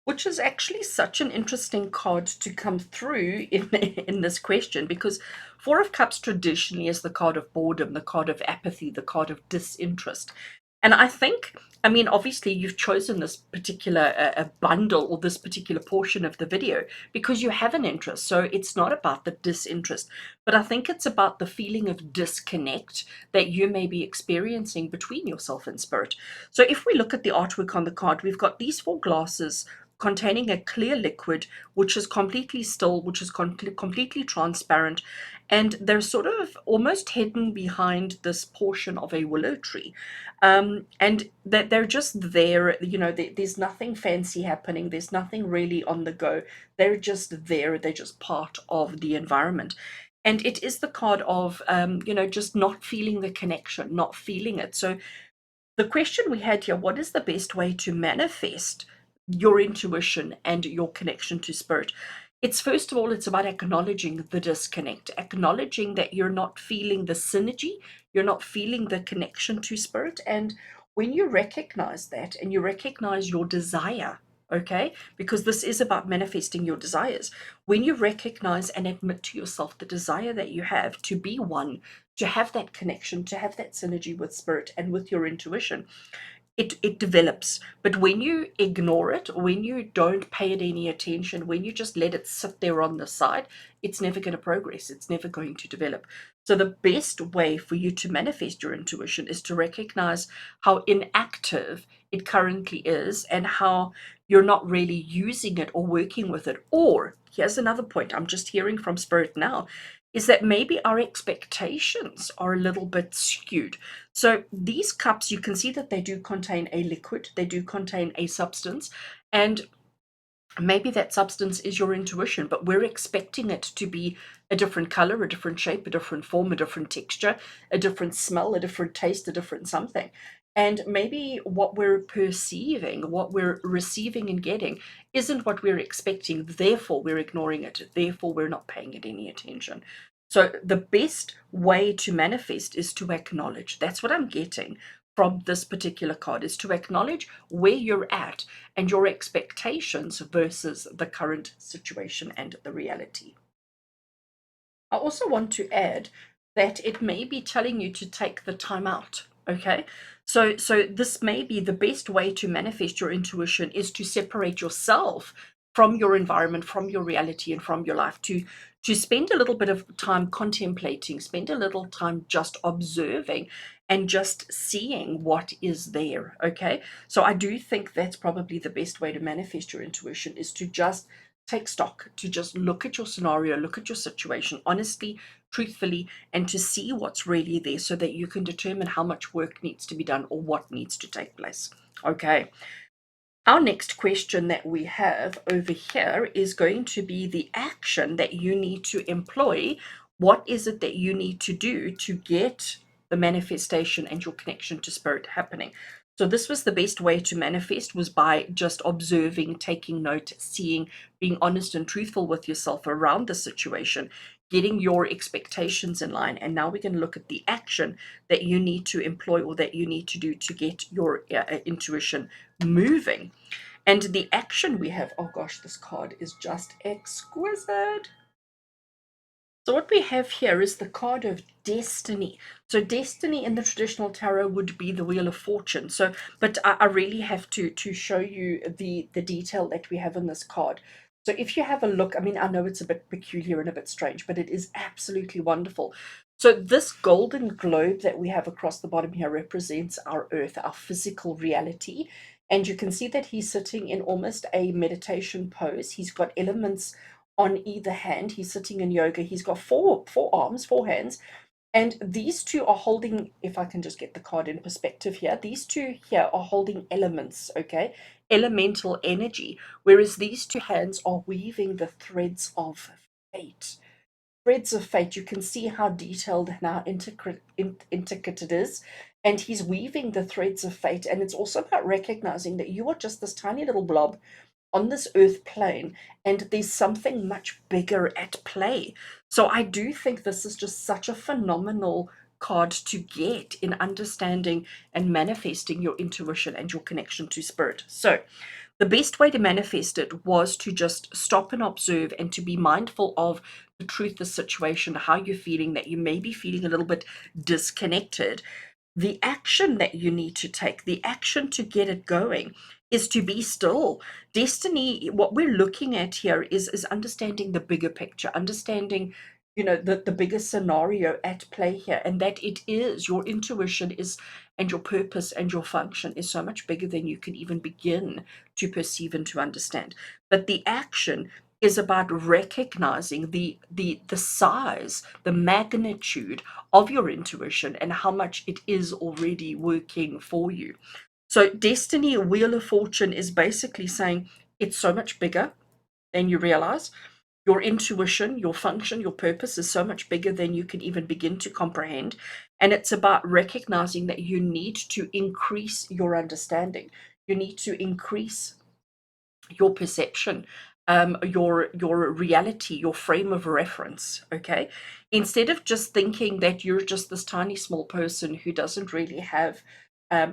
which is actually such an interesting card to come through in this question, because 4 of Cups traditionally is the card of boredom, the card of apathy, the card of disinterest. And I mean, obviously you've chosen this particular bundle or this particular portion of the video because you have an interest. So it's not about the disinterest, but I think it's about the feeling of disconnect that you may be experiencing between yourself and spirit. So if we look at the artwork on the card, we've got these 4 glasses containing a clear liquid which is completely still, which is completely transparent, and they're sort of almost hidden behind this portion of a willow tree. And that they're just there, there's nothing fancy happening, there's nothing really on the go. They're just there, they're just part of the environment. And it is the card of, just not feeling the connection, not feeling it. So the question we had here, what is the best way to manifest your intuition and your connection to spirit? It's first of all, it's about acknowledging the disconnect, acknowledging that you're not feeling the synergy, you're not feeling the connection to spirit. And when you recognize that and you recognize your desire, okay, because this is about manifesting your desires, when you recognize and admit to yourself the desire that you have to be one, to have that connection, to have that synergy with spirit and with your intuition, it develops. But when you ignore it, when you don't pay it any attention, when you just let it sit there on the side, it's never going to progress, it's never going to develop. So the best way for you to manifest your intuition is to recognize how inactive it currently is and how you're not really using it or working with it. Or here's another point I'm just hearing from spirit now, is that maybe our expectations are a little bit skewed. So these cups, you can see that they do contain a liquid, they do contain a substance, and maybe that substance is your intuition, but we're expecting it to be a different color, a different shape, a different form, a different texture, a different smell, a different taste, a different something. And maybe what we're perceiving, what we're receiving and getting isn't what we're expecting. Therefore, we're ignoring it. Therefore, we're not paying it any attention. So the best way to manifest is to acknowledge. That's what I'm getting from this particular card, is to acknowledge where you're at and your expectations versus the current situation and the reality. I also want to add that it may be telling you to take the time out. Okay, so this may be the best way to manifest your intuition, is to separate yourself from your environment, from your reality, and from your life, to spend a little bit of time contemplating, spend a little time just observing and just seeing what is there. Okay, so I do think that's probably the best way to manifest your intuition, is to just take stock, to just look at your scenario, look at your situation honestly, truthfully, and to see what's really there so that you can determine how much work needs to be done or what needs to take place. Okay. Our next question that we have over here is going to be the action that you need to employ. What is it that you need to do to get the manifestation and your connection to spirit happening? So this was the best way to manifest, was by just observing, taking note, seeing, being honest and truthful with yourself around the situation, getting your expectations in line. And now we're going to look at the action that you need to employ or that you need to do to get your intuition moving. And the action we have, oh gosh, this card is just exquisite. So what we have here is the card of destiny. So destiny in the traditional tarot would be the wheel of fortune. So, but I really have to show you the detail that we have in this card. So if you have a look, I mean, I know it's a bit peculiar and a bit strange, but it is absolutely wonderful. So this golden globe that we have across the bottom here represents our earth, our physical reality. And you can see that he's sitting in almost a meditation pose. He's got elements on either hand. He's sitting in yoga. He's got four arms, four hands, and these two are holding, if I can just get the card in perspective here, these two here are holding elements, okay, elemental energy, whereas these two hands are weaving the threads of fate. Threads of fate. You can see how detailed and how intricate it is, and he's weaving the threads of fate. And it's also about recognizing that you are just this tiny little blob on this earth plane, and there's something much bigger at play. So I do think this is just such a phenomenal card to get in understanding and manifesting your intuition and your connection to spirit. So the best way to manifest it was to just stop and observe and to be mindful of the truth, the situation, how you're feeling, that you may be feeling a little bit disconnected. The action that you need to take, the action to get it going, is to be still. Destiny, what we're looking at here is understanding the bigger picture, understanding, the bigger scenario at play here, and that it is your intuition is, and your purpose and your function is so much bigger than you can even begin to perceive and to understand. But the action is about recognizing the size, the magnitude of your intuition and how much it is already working for you. So destiny, wheel of fortune, is basically saying it's so much bigger than you realize. Your intuition, your function, your purpose is so much bigger than you can even begin to comprehend. And it's about recognizing that you need to increase your understanding. You need to increase your perception, your reality, your frame of reference. Okay, instead of just thinking that you're just this tiny small person who doesn't really have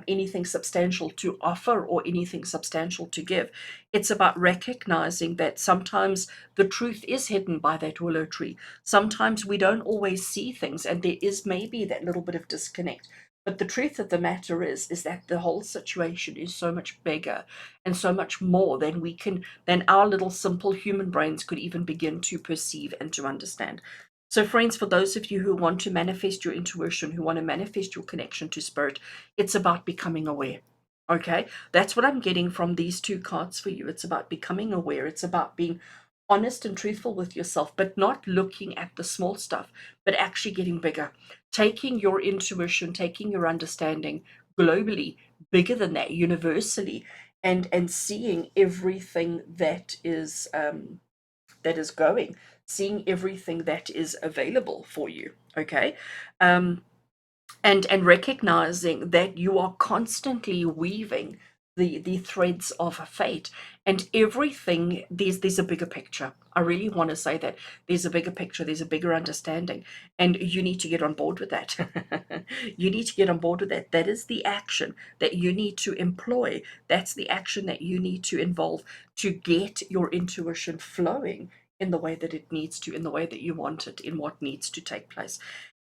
anything substantial to offer or anything substantial to give. It's about recognizing that sometimes the truth is hidden by that willow tree. Sometimes we don't always see things, and there is maybe that little bit of disconnect. But the truth of the matter is that the whole situation is so much bigger and so much more than our little simple human brains could even begin to perceive and to understand. So friends, for those of you who want to manifest your intuition, who want to manifest your connection to spirit, it's about becoming aware. Okay, that's what I'm getting from these two cards for you. It's about becoming aware. It's about being honest and truthful with yourself, but not looking at the small stuff, but actually getting bigger, taking your intuition, taking your understanding globally, bigger than that, universally, and seeing everything that is going, seeing everything that is available for you. Okay, um, and recognizing that you are constantly weaving the threads of fate, and everything, there's a bigger picture. I really want to say that there's a bigger picture, there's a bigger understanding, and you need to get on board with that. You need to get on board with that. That is the action that you need to employ. That's the action that you need to involve to get your intuition flowing in the way that it needs to, in the way that you want it, in what needs to take place.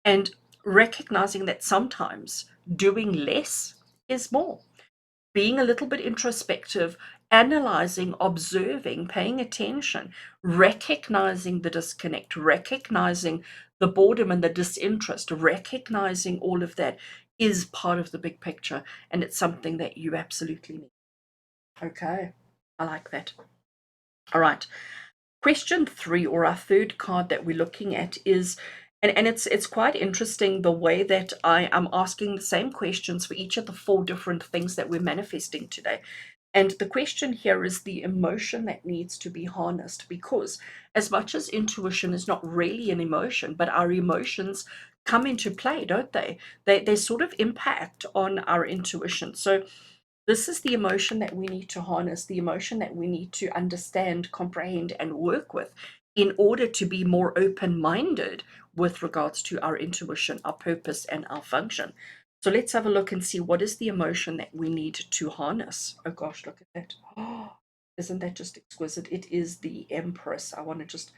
And recognizing that sometimes doing less is more, being a little bit introspective, analyzing, observing, paying attention, recognizing the disconnect, recognizing the boredom and the disinterest, recognizing all of that is part of the big picture. And it's something that you absolutely need. Okay, I like that. All right. Question 3, or our third card that we're looking at, is, and it's quite interesting the way that I am asking the same questions for each of the 4 different things that we're manifesting today. And the question here is the emotion that needs to be harnessed, because as much as intuition is not really an emotion, but our emotions come into play, don't they? They sort of impact on our intuition. So this is the emotion that we need to harness, the emotion that we need to understand, comprehend, and work with in order to be more open minded with regards to our intuition, our purpose, and our function. So let's have a look and see what is the emotion that we need to harness. Oh gosh, look at that. Oh, isn't that just exquisite? It is the Empress. I want to just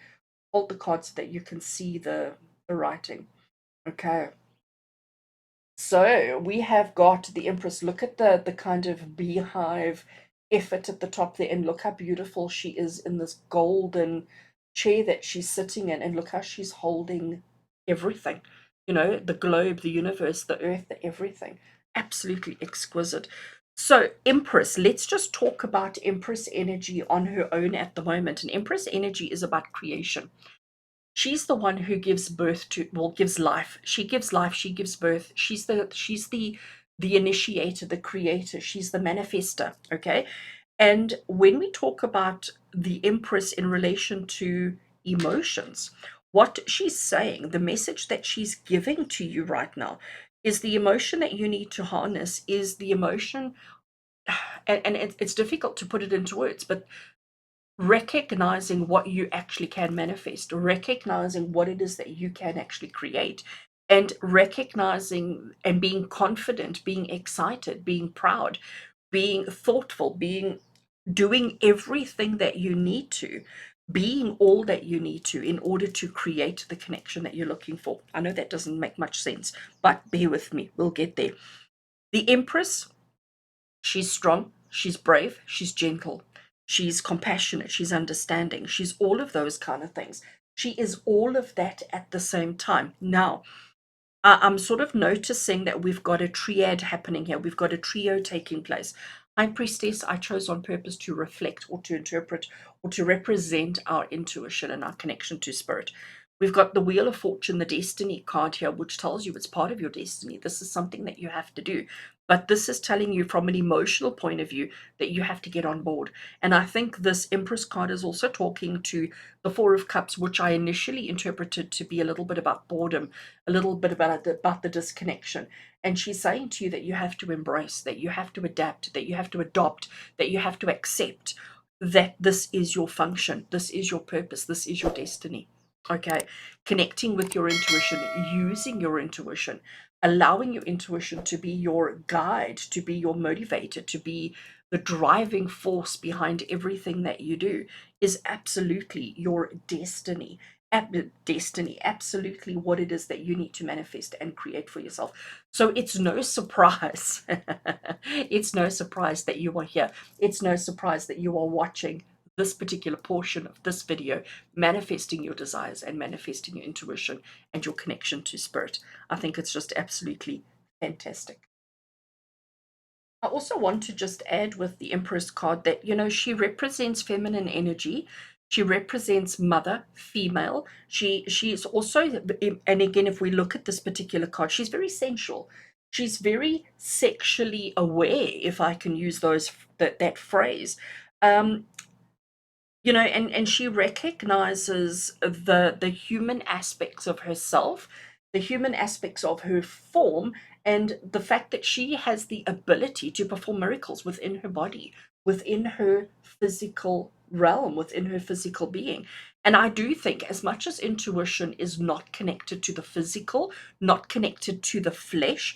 hold the card so that you can see the writing. Okay. So we have got the Empress. Look at the kind of beehive effort at the top there, and look how beautiful she is in this golden chair that she's sitting in, and look how she's holding everything. You know, the globe, the universe, the earth, the everything. Absolutely exquisite. So, Empress, let's just talk about Empress energy on her own at the moment. And Empress energy is about creation. She's the one who gives birth to, well, gives life. She gives life, she gives birth. She's the initiator, the creator. She's the manifester, okay? And when we talk about the Empress in relation to emotions, what she's saying, the message that she's giving to you right now, is the emotion that you need to harness is the emotion, and it's difficult to put it into words, but recognizing what you actually can manifest, recognizing what it is that you can actually create, and recognizing and being confident, being excited, being proud, being thoughtful, being doing everything that you need to, being all that you need to in order to create the connection that you're looking for. I know that doesn't make much sense, but bear with me, we'll get there. The Empress, she's strong, she's brave, she's gentle, she's compassionate, she's understanding, she's all of those kind of things. She is all of that at the same time. Now, I'm sort of noticing that we've got a triad happening here. We've got a trio taking place. High Priestess, I chose on purpose to reflect or to interpret or to represent our intuition and our connection to spirit. We've got the Wheel of Fortune, the Destiny card here, which tells you it's part of your destiny. This is something that you have to do. But this is telling you from an emotional point of view that you have to get on board. And I think this Empress card is also talking to the Four of Cups, which I initially interpreted to be a little bit about boredom, a little bit about the disconnection. And she's saying to you that you have to embrace, that you have to adapt, that you have to adopt, that you have to accept that this is your function, this is your purpose, this is your destiny. Okay, connecting with your intuition, using your intuition, allowing your intuition to be your guide, to be your motivator, to be the driving force behind everything that you do is absolutely your destiny. Destiny, absolutely what it is that you need to manifest and create for yourself. So it's no surprise. It's no surprise that you are here. It's no surprise that you are watching this particular portion of this video, manifesting your desires and manifesting your intuition and your connection to spirit. I think it's just absolutely fantastic. I also want to just add with the Empress card that, you know, she represents feminine energy. She represents mother, female. She's also, and again, if we look at this particular card, she's very sensual. She's very sexually aware, if I can use that phrase. Um, you know, and she recognizes the human aspects of herself, the human aspects of her form, and the fact that she has the ability to perform miracles within her body, within her physical realm, within her physical being. And I do think, as much as intuition is not connected to the physical, not connected to the flesh,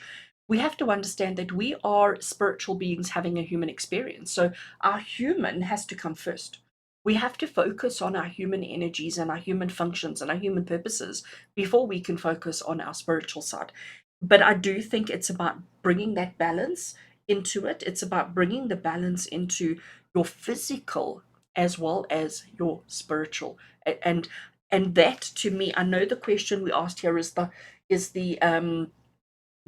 we have to understand that we are spiritual beings having a human experience. So our human has to come first. We have to focus on our human energies and our human functions and our human purposes before we can focus on our spiritual side. But I do think it's about bringing that balance into it. It's about bringing the balance into your physical as well as your spiritual. And that, to me, I know the question we asked here is the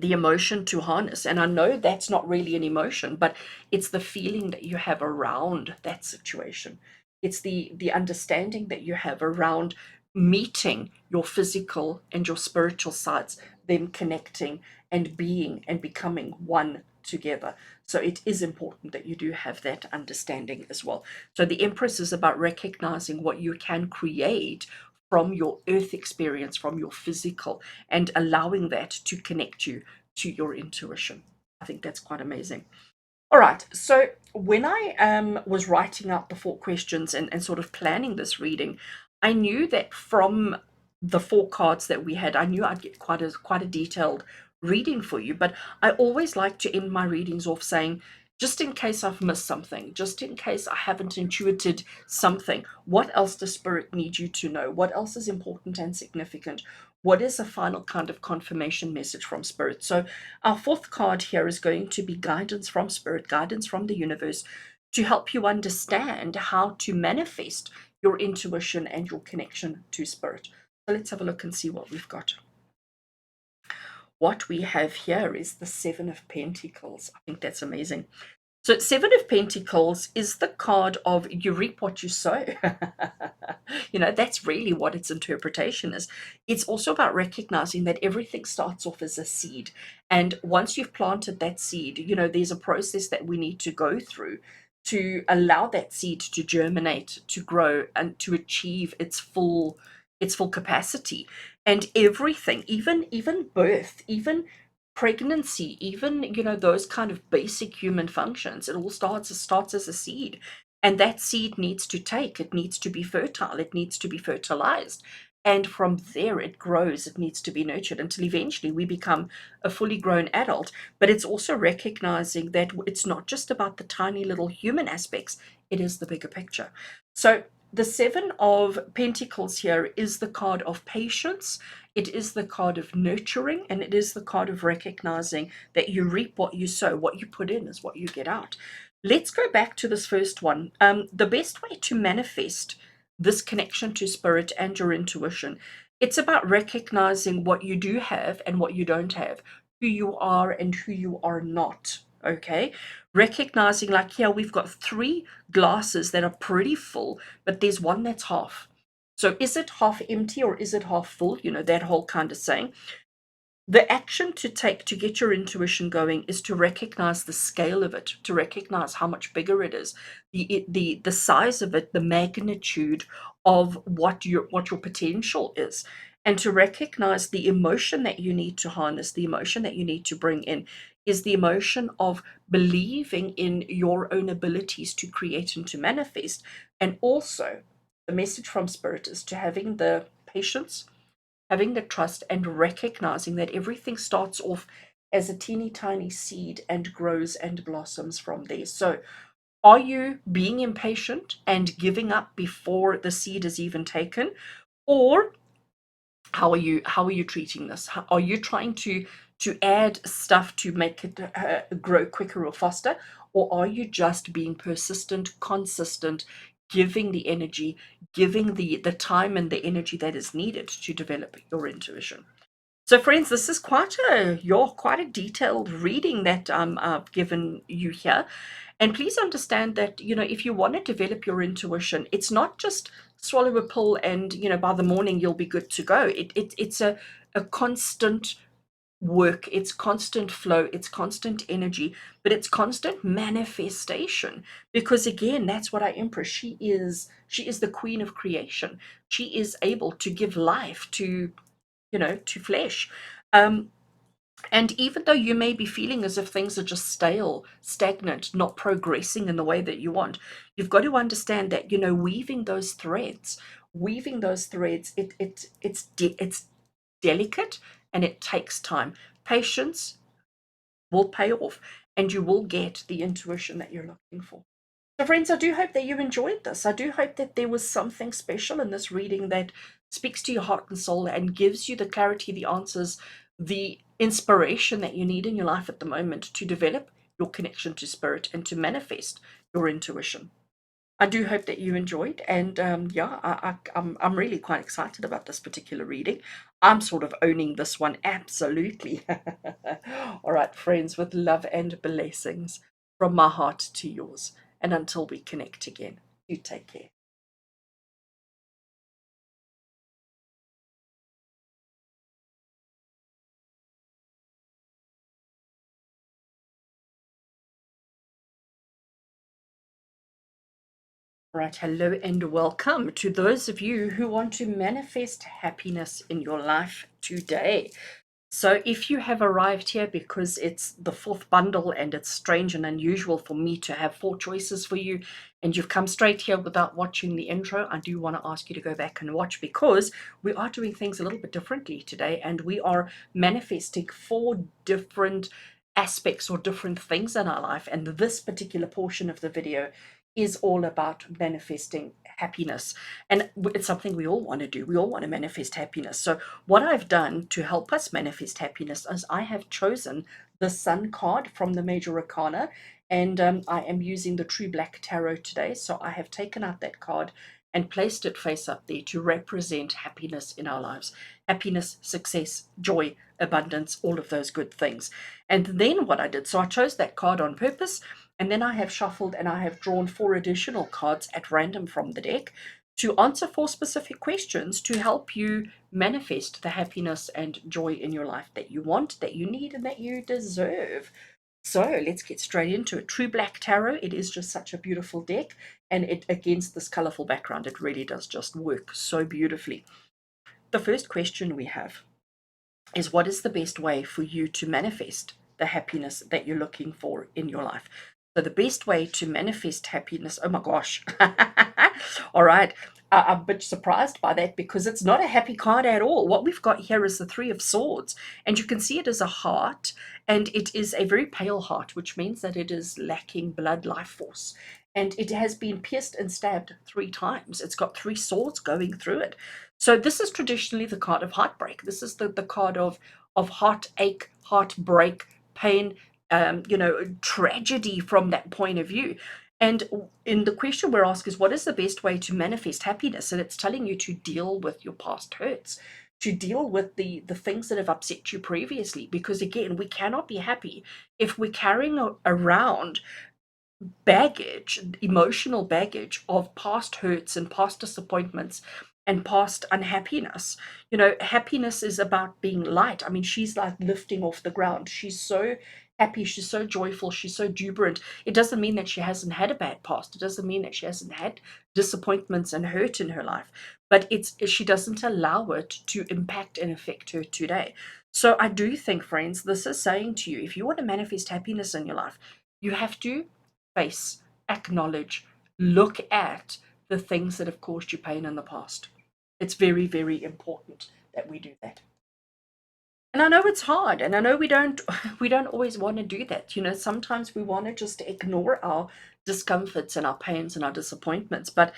emotion to harness, and I know that's not really an emotion, but it's the feeling that you have around that situation. It's the understanding that you have around meeting your physical and your spiritual sides, them connecting and being and becoming one together. So it is important that you do have that understanding as well. So the Empress is about recognizing what you can create from your earth experience, from your physical, and allowing that to connect you to your intuition. I think that's quite amazing. All right, so when I was writing out the 4 questions and sort of planning this reading, I knew that from the 4 cards that we had, I knew I'd get quite a detailed reading for you. But I always like to end my readings off saying, just in case I've missed something, just in case I haven't intuited something, what else does Spirit need you to know? What else is important and significant? What is a final kind of confirmation message from Spirit? So our 4th card here is going to be guidance from Spirit, guidance from the universe, to help you understand how to manifest your intuition and your connection to Spirit. So let's have a look and see what we've got. What we have here is the 7 of Pentacles. I think that's amazing. So 7 of Pentacles is the card of you reap what you sow. That's really what its interpretation is. It's also about recognizing that everything starts off as a seed. And once you've planted that seed, there's a process that we need to go through to allow that seed to germinate, to grow, and to achieve its full capacity. And everything, even birth, even pregnancy, even those kind of basic human functions, it all starts as a seed. And that seed needs to it needs to be fertile, it needs to be fertilized, and from there it grows, it needs to be nurtured until eventually we become a fully grown adult. But it's also recognizing that it's not just about the tiny little human aspects, it is the bigger picture. So the 7 of Pentacles here is the card of patience, it is the card of nurturing, and it is the card of recognizing that you reap what you sow. What you put in is what you get out. Let's go back to this first one. The best way to manifest this connection to Spirit and your intuition, it's about recognizing what you do have and what you don't have, who you are and who you are not. Okay, recognizing, like, here we've got 3 glasses that are pretty full, but there's one that's half. So is it half empty or is it half full? That whole kind of saying. The action to take to get your intuition going is to recognize the scale of it, to recognize how much bigger it is, the size of it, the magnitude of what your potential is, and to recognize the emotion that you need to harness, the emotion that you need to bring in is the emotion of believing in your own abilities to create and to manifest. And also, the message from Spirit is to having the patience, having the trust, and recognizing that everything starts off as a teeny tiny seed and grows and blossoms from there. So are you being impatient and giving up before the seed is even taken? Or how are you treating this? Are you trying to add stuff to make it grow quicker or faster? Or are you just being persistent, consistent, giving the energy, giving the time and the energy that is needed to develop your intuition? So friends, this is quite a detailed reading that I've given you here. And please understand that, if you want to develop your intuition, it's not just swallow a pill and, by the morning you'll be good to go. It's a constant work, it's constant flow, it's constant energy, but it's constant manifestation. Because again, that's what our Empress, she is the queen of creation. She is able to give life to flesh. Um, and even though you may be feeling as if things are just stale, stagnant, not progressing in the way that you want, you've got to understand that, weaving those threads, it's delicate and it takes time. Patience will pay off, and you will get the intuition that you're looking for. So, friends, I do hope that you enjoyed this. I do hope that there was something special in this reading that speaks to your heart and soul and gives you the clarity, the answers, the inspiration that you need in your life at the moment to develop your connection to spirit and to manifest your intuition. I do hope that you enjoyed, and yeah, I'm really quite excited about this particular reading. I'm sort of owning this one absolutely. All right, friends, with love and blessings from my heart to yours, and until we connect again, you take care. Right, hello and welcome to those of you who want to manifest happiness in your life today. So, if you have arrived here because it's the fourth bundle and it's strange and unusual for me to have four choices for you, and you've come straight here without watching the intro, I do want to ask you to go back and watch because we are doing things a little bit differently today and we are manifesting four different aspects or different things in our life. And this particular portion of the video is all about manifesting happiness. And it's something we all want to do. We all want to manifest happiness. So, what I've done to help us manifest happiness is I have chosen the Sun card from the Major Arcana, and I am using the True Black Tarot today. So, I have taken out that card and placed it face up there to represent happiness in our lives: happiness, success, joy, abundance, all of those good things. And then what I did, so I chose that card on purpose, and then I have shuffled and I have drawn four additional cards at random from the deck to answer four specific questions to help you manifest the happiness and joy in your life that you want, that you need, and that you deserve. So let's get straight into it. True Black Tarot, it is just such a beautiful deck, and it, against this colorful background, it really does just work so beautifully. The first question we have is, what is the best way for you to manifest the happiness that you're looking for in your life? So the best way to manifest happiness, oh my gosh. All right. I'm a bit surprised by that because it's not a happy card at all. What we've got here is the Three of Swords, and you can see it as a heart, and it is a very pale heart, which means that it is lacking blood life force. And it has been pierced and stabbed three times. It's got three swords going through it. So this is traditionally the card of heartbreak. This is the card of heartache, heartbreak, pain, tragedy from that point of view. And in the question we're asked is, what is the best way to manifest happiness? And it's telling you to deal with your past hurts, to deal with the things that have upset you previously. Because again, we cannot be happy if we're carrying around baggage, emotional baggage of past hurts and past disappointments and past unhappiness. You know, happiness is about being light. I mean, she's like lifting off the ground. She's so happy, she's so joyful, she's so jubilant. It doesn't mean that she hasn't had a bad past. It doesn't mean that she hasn't had disappointments and hurt in her life. But it's she doesn't allow it to impact and affect her today. So I do think, friends, this is saying to you, if you want to manifest happiness in your life, you have to face, acknowledge, look at the things that have caused you pain in the past. It's very, very important that we do that. And I know it's hard, and I know we don't we don't always want to do that. You know, sometimes we want to just ignore our discomforts and our pains and our disappointments. But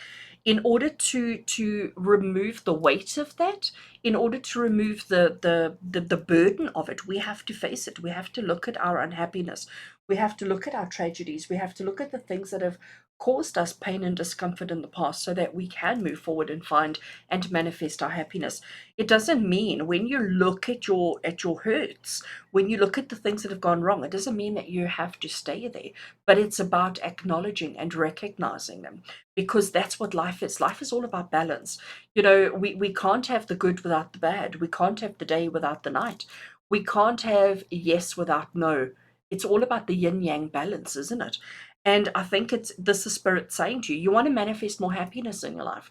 in order to remove the weight of that, in order to remove the burden of it, we have to face it. We have to look at our unhappiness. We have to look at our tragedies. We have to look at the things that have caused us pain and discomfort in the past so that we can move forward and find and manifest our happiness. It doesn't mean when you look at your hurts, when you look at the things that have gone wrong, it doesn't mean that you have to stay there, but it's about acknowledging and recognizing them, because that's what life is. Life is all about balance. You know, we can't have the good without the bad. We can't have the day without the night. We can't have yes without no. It's all about the yin yang balance, isn't it? And I think it's this is spirit saying to you, you want to manifest more happiness in your life.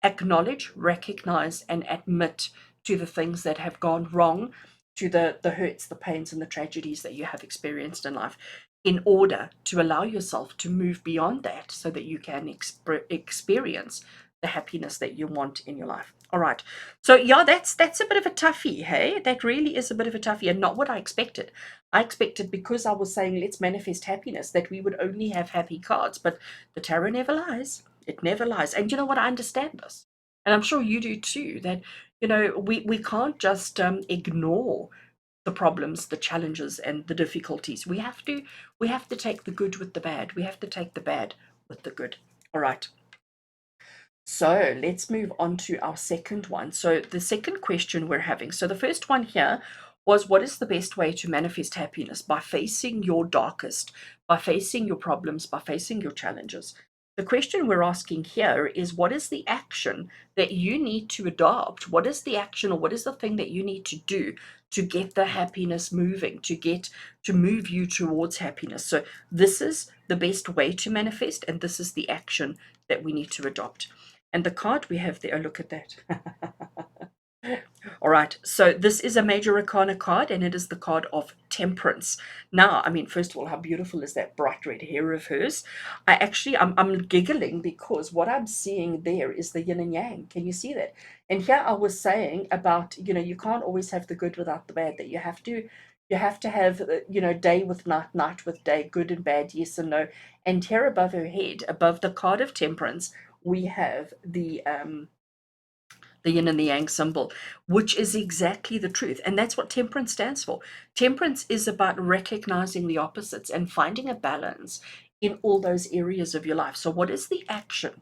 Acknowledge, recognize, and admit to the things that have gone wrong, to the hurts, the pains, and the tragedies that you have experienced in life, in order to allow yourself to move beyond that so that you can experience the happiness that you want in your life. All right. So yeah, that's a bit of a toughie, hey? That really is a bit of a toughie, and not what I expected. I expected, because I was saying let's manifest happiness, that we would only have happy cards, but the tarot never lies. It never lies. And you know what? I understand this. And I'm sure you do too, that, you know, we can't just ignore the problems, the challenges, and the difficulties. We have to take the good with the bad. We have to take the bad with the good. All right. So let's move on to our second one. So the second question we're having. So the first one here was, what is the best way to manifest happiness? By facing your darkest, by facing your problems, by facing your challenges. The question we're asking here is, what is the action that you need to adopt? What is the action, or what is the thing that you need to do to get the happiness moving, to move you towards happiness? So this is the best way to manifest, and this is the action that we need to adopt. And the card we have there, oh, look at that. All right, so this is a major arcana card, and it is the card of temperance. Now, I mean, first of all, how beautiful is that bright red hair of hers? I'm giggling because what I'm seeing there is the yin and yang. Can you see that? And here I was saying about, you can't always have the good without the bad, that you have to have, day with night, night with day, good and bad, yes and no. And here above her head, above the card of temperance, we have the yin and the yang symbol, which is exactly the truth. And that's what temperance stands for. Temperance is about recognizing the opposites and finding a balance in all those areas of your life. So, what is the action?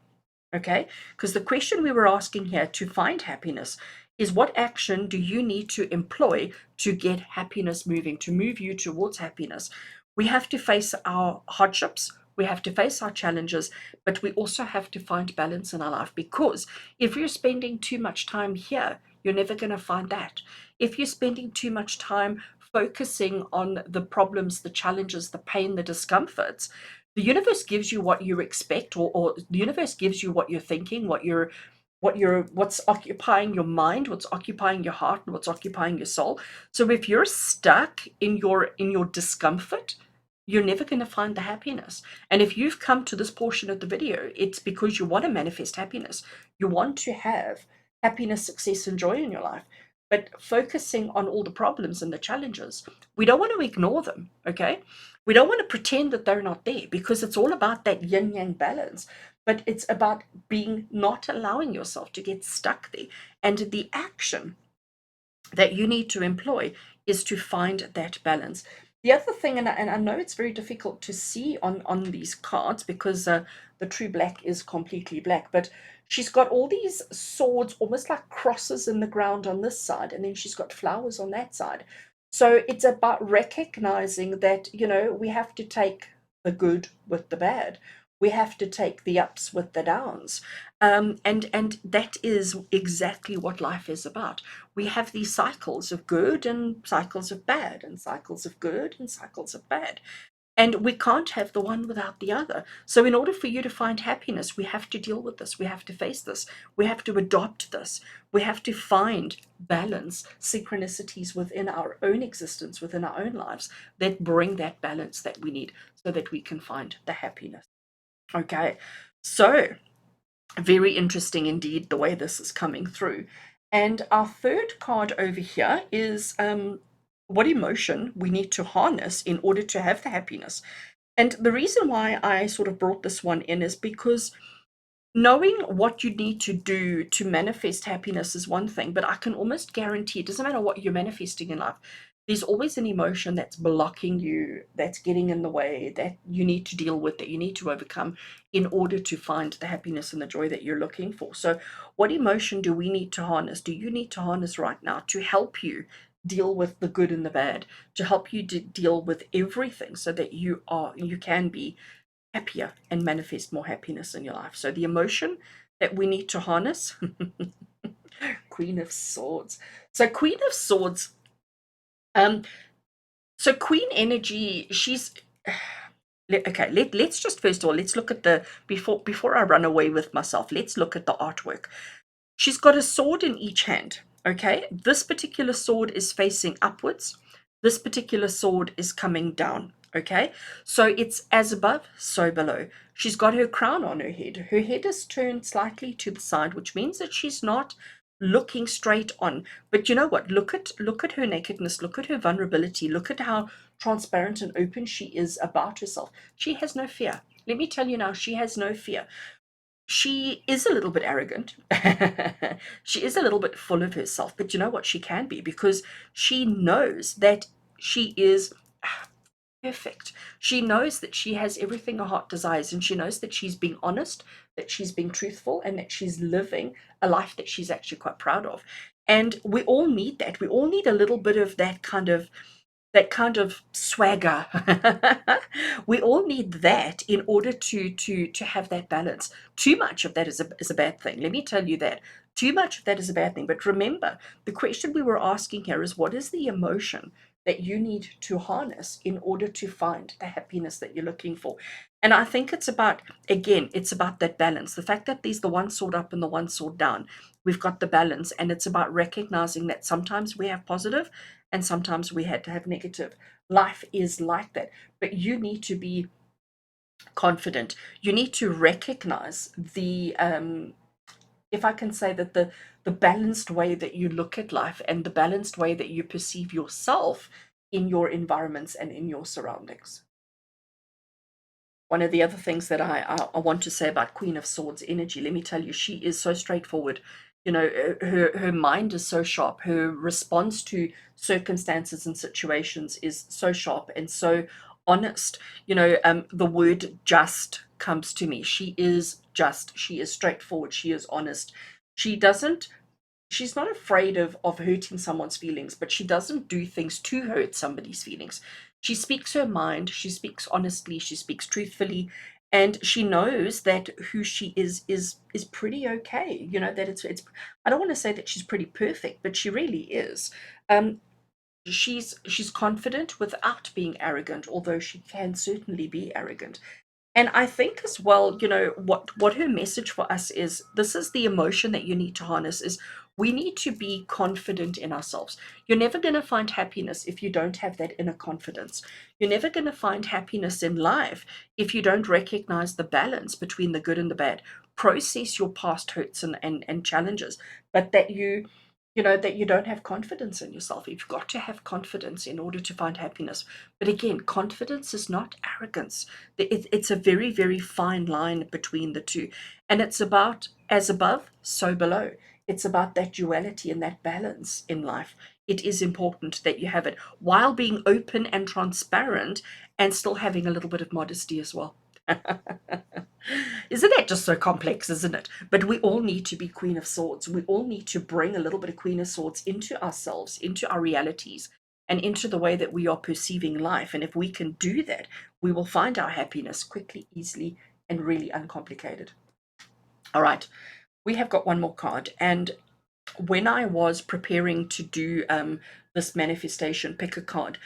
Okay, because the question we were asking here to find happiness is, what action do you need to employ to get happiness moving, to move you towards happiness? We have to face our hardships, we have to face our challenges, but we also have to find balance in our life, because if you're spending too much time here, you're never going to find that. If you're spending too much time focusing on the problems, the challenges, the pain, the discomforts, the universe gives you what you expect, or the universe gives you what you're thinking, what's occupying your mind, what's occupying your heart, and what's occupying your soul. So if you're stuck in your discomfort, you're never going to find the happiness. And if you've come to this portion of the video, it's because you want to manifest happiness. You want to have happiness, success, and joy in your life. But focusing on all the problems and the challenges, we don't want to ignore them, okay? We don't want to pretend that they're not there, because it's all about that yin yang balance. But it's about not allowing yourself to get stuck there. And the action that you need to employ is to find that balance. The other thing, and I know it's very difficult to see on these cards, because the true black is completely black, but she's got all these swords, almost like crosses in the ground on this side, and then she's got flowers on that side. So it's about recognizing that, we have to take the good with the bad. We have to take the ups with the downs. And that is exactly what life is about. We have these cycles of good and cycles of bad, and cycles of good and cycles of bad. And we can't have the one without the other. So, in order for you to find happiness, we have to deal with this. We have to face this. We have to adopt this. We have to find balance, synchronicities within our own existence, within our own lives, that bring that balance that we need, so that we can find the happiness. Okay, so very interesting indeed the way this is coming through. And our third card over here is what emotion we need to harness in order to have the happiness. And the reason why I sort of brought this one in is because knowing what you need to do to manifest happiness is one thing, but I can almost guarantee it doesn't matter what you're manifesting in life. There's always an emotion that's blocking you, that's getting in the way, that you need to deal with, that you need to overcome in order to find the happiness and the joy that you're looking for. So, what emotion do we need to harness? Do you need to harness right now to help you deal with the good and the bad, to help you deal with everything, so that you can be happier and manifest more happiness in your life? So, the emotion that we need to harness, Queen of Swords. So, Queen of Swords. So Queen energy, she's okay. Let's just first of all, let's look at the before I run away with myself. Let's look at the artwork. She's got a sword in each hand. Okay, this particular sword is facing upwards. This particular sword is coming down. Okay, so it's as above, so below. She's got her crown on her head. Her head is turned slightly to the side, which means that she's not looking straight on. But you know what? Look at her nakedness. Look at her vulnerability. Look at how transparent and open she is about herself. She has no fear. Let me tell you now, she has no fear. She is a little bit arrogant. She is a little bit full of herself, but you know what? She can be, because she knows that she is perfect. She knows that she has everything her heart desires, and she knows that she's being honest, that she's being truthful, and that she's living a life that she's actually quite proud of. And we all need that. We all need a little bit of that kind of swagger. We all need that in order to have that balance. Too much of that is a bad thing. Let me tell you that. Too much of that is a bad thing. But remember, the question we were asking here is, what is the emotion that you need to harness in order to find the happiness that you're looking for? And I think it's about, again, it's about that balance. The fact that there's the one sword up and the one sword down. We've got the balance, and it's about recognizing that sometimes we have positive and sometimes we had to have negative. Life is like that, but you need to be confident. You need to recognize the if I can say that, the balanced way that you look at life and the balanced way that you perceive yourself in your environments and in your surroundings. One of the other things that I want to say about Queen of Swords energy, let me tell you, she is so straightforward. You know, her mind is so sharp. Her response to circumstances and situations is so sharp and so honest. You know, the word just comes to me. She is just. She is straightforward. She is honest. She doesn't she's not afraid of hurting someone's feelings, but she doesn't do things to hurt somebody's feelings. She speaks her mind, she speaks honestly, she speaks truthfully, and she knows that who she is pretty okay. You know, that it's I don't want to say that she's pretty perfect, but she really is. Um she's confident without being arrogant, although she can certainly be arrogant. And I think as well, you know, what her message for us is, this is the emotion that you need to harness, is we need to be confident in ourselves. You're never going to find happiness if you don't have that inner confidence. You're never going to find happiness in life if you don't recognize the balance between the good and the bad. Process your past hurts and challenges, but that you don't have confidence in yourself. You've got to have confidence in order to find happiness. But again, confidence is not arrogance. It's a very, very fine line between the two. And it's about as above, so below. It's about that duality and that balance in life. It is important that you have it while being open and transparent and still having a little bit of modesty as well. Isn't that just so complex, isn't it? But we all need to be Queen of Swords. We all need to bring a little bit of Queen of Swords into ourselves, into our realities, and into the way that we are perceiving life. And if we can do that, we will find our happiness quickly, easily, and really uncomplicated. All right, we have got one more card. And when I was preparing to do this manifestation, pick a card,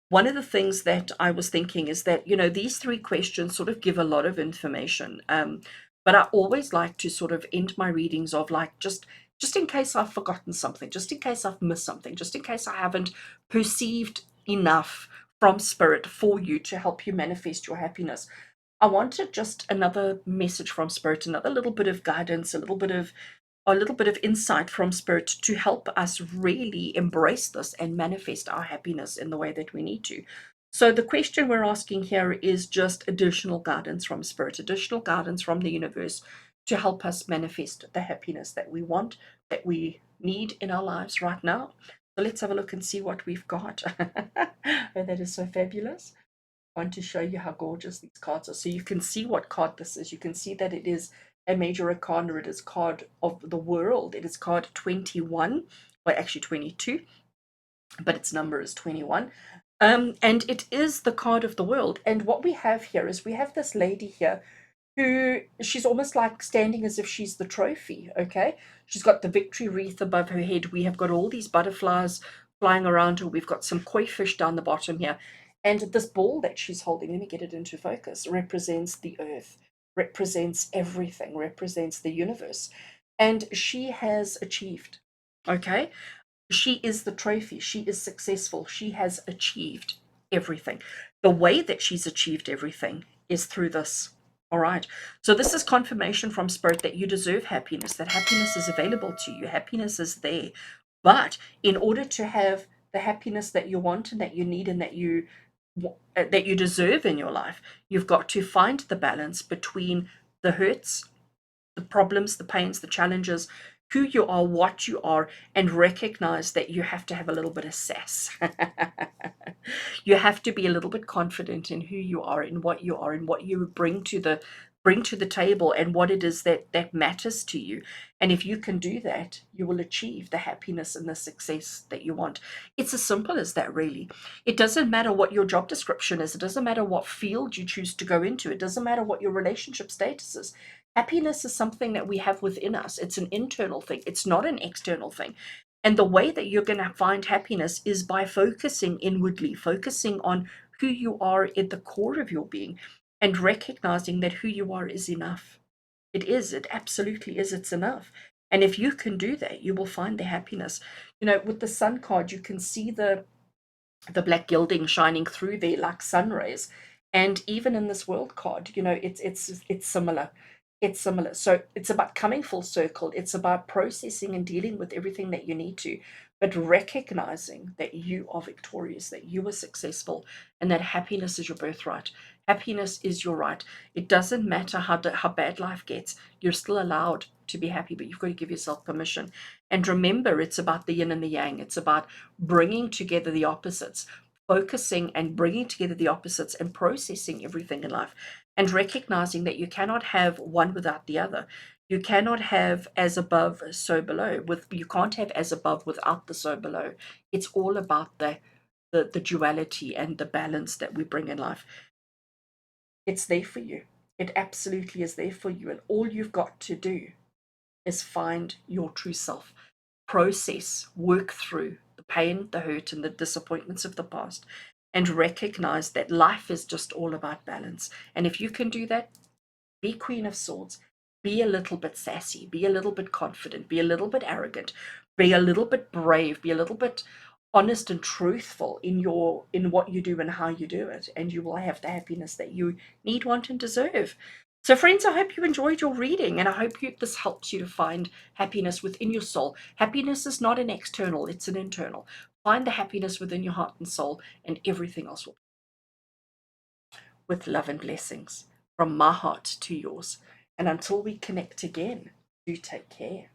one of the things that I was thinking is that, these three questions sort of give a lot of information. But I always like to sort of end my readings of, like, just in case I've forgotten something, just in case I've missed something, just in case I haven't perceived enough from spirit for you to help you manifest your happiness. I wanted just another message from spirit, another little bit of guidance, a little bit of insight from spirit to help us really embrace this and manifest our happiness in the way that we need to. So the question we're asking here is just additional guidance from spirit, additional guidance from the universe to help us manifest the happiness that we want, that we need in our lives right now. So let's have a look and see what we've got. And that is so fabulous. I want to show you how gorgeous these cards are. So you can see what card this is. You can see that it is a major arcana. It is card of the world. It is card 21, well, actually 22, but its number is 21. And it is the card of the world. And what we have here is, we have this lady here who, she's almost like standing as if she's the trophy. Okay, she's got the victory wreath above her head. We have got all these butterflies flying around her. We've got some koi fish down the bottom here, and this ball that she's holding, let me get it into focus, represents the earth, represents everything, represents the universe. And she has achieved. Okay, she is the trophy. She is successful. She has achieved everything. The way that she's achieved everything is through this. All right. So this is confirmation from spirit that you deserve happiness, that happiness is available to you. Happiness is there. But in order to have the happiness that you want and that you need and that you deserve in your life, you've got to find the balance between the hurts, the problems, the pains, the challenges, who you are, what you are, and recognize that you have to have a little bit of sass. You have to be a little bit confident in who you are, in what you are, and what you bring to the table, and what it is that matters to you. And if you can do that, you will achieve the happiness and the success that you want. It's as simple as that, really. It doesn't matter what your job description is. It doesn't matter what field you choose to go into. It doesn't matter what your relationship status is. Happiness is something that we have within us. It's an internal thing. It's not an external thing. And the way that you're going to find happiness is by focusing inwardly, focusing on who you are at the core of your being, and recognizing that who you are is enough. It is, it absolutely is, it's enough. And if you can do that, you will find the happiness. With the sun card, you can see the black gilding shining through there like sun rays. And even in this world card, it's similar. It's similar. So it's about coming full circle. It's about processing and dealing with everything that you need to, but recognizing that you are victorious, that you are successful, and that happiness is your birthright. Happiness is your right. It doesn't matter how bad life gets. You're still allowed to be happy, but you've got to give yourself permission. And remember, it's about the yin and the yang. It's about bringing together the opposites, focusing and bringing together the opposites, and processing everything in life, and recognizing that you cannot have one without the other. You cannot have as above, so below. You can't have as above without the so below. It's all about the duality and the balance that we bring in life. It's there for you. It absolutely is there for you. And all you've got to do is find your true self, process, work through the pain, the hurt, and the disappointments of the past, and recognize that life is just all about balance. And if you can do that, be Queen of Swords. Be a little bit sassy, be a little bit confident, be a little bit arrogant, be a little bit brave, be a little bit honest and truthful in what you do and how you do it, and you will have the happiness that you need, want, and deserve. So friends, I hope you enjoyed your reading, and I hope this helps you to find happiness within your soul. Happiness is not an external, it's an internal. Find the happiness within your heart and soul, and everything else will. With love and blessings from my heart to yours. And until we connect again, do take care.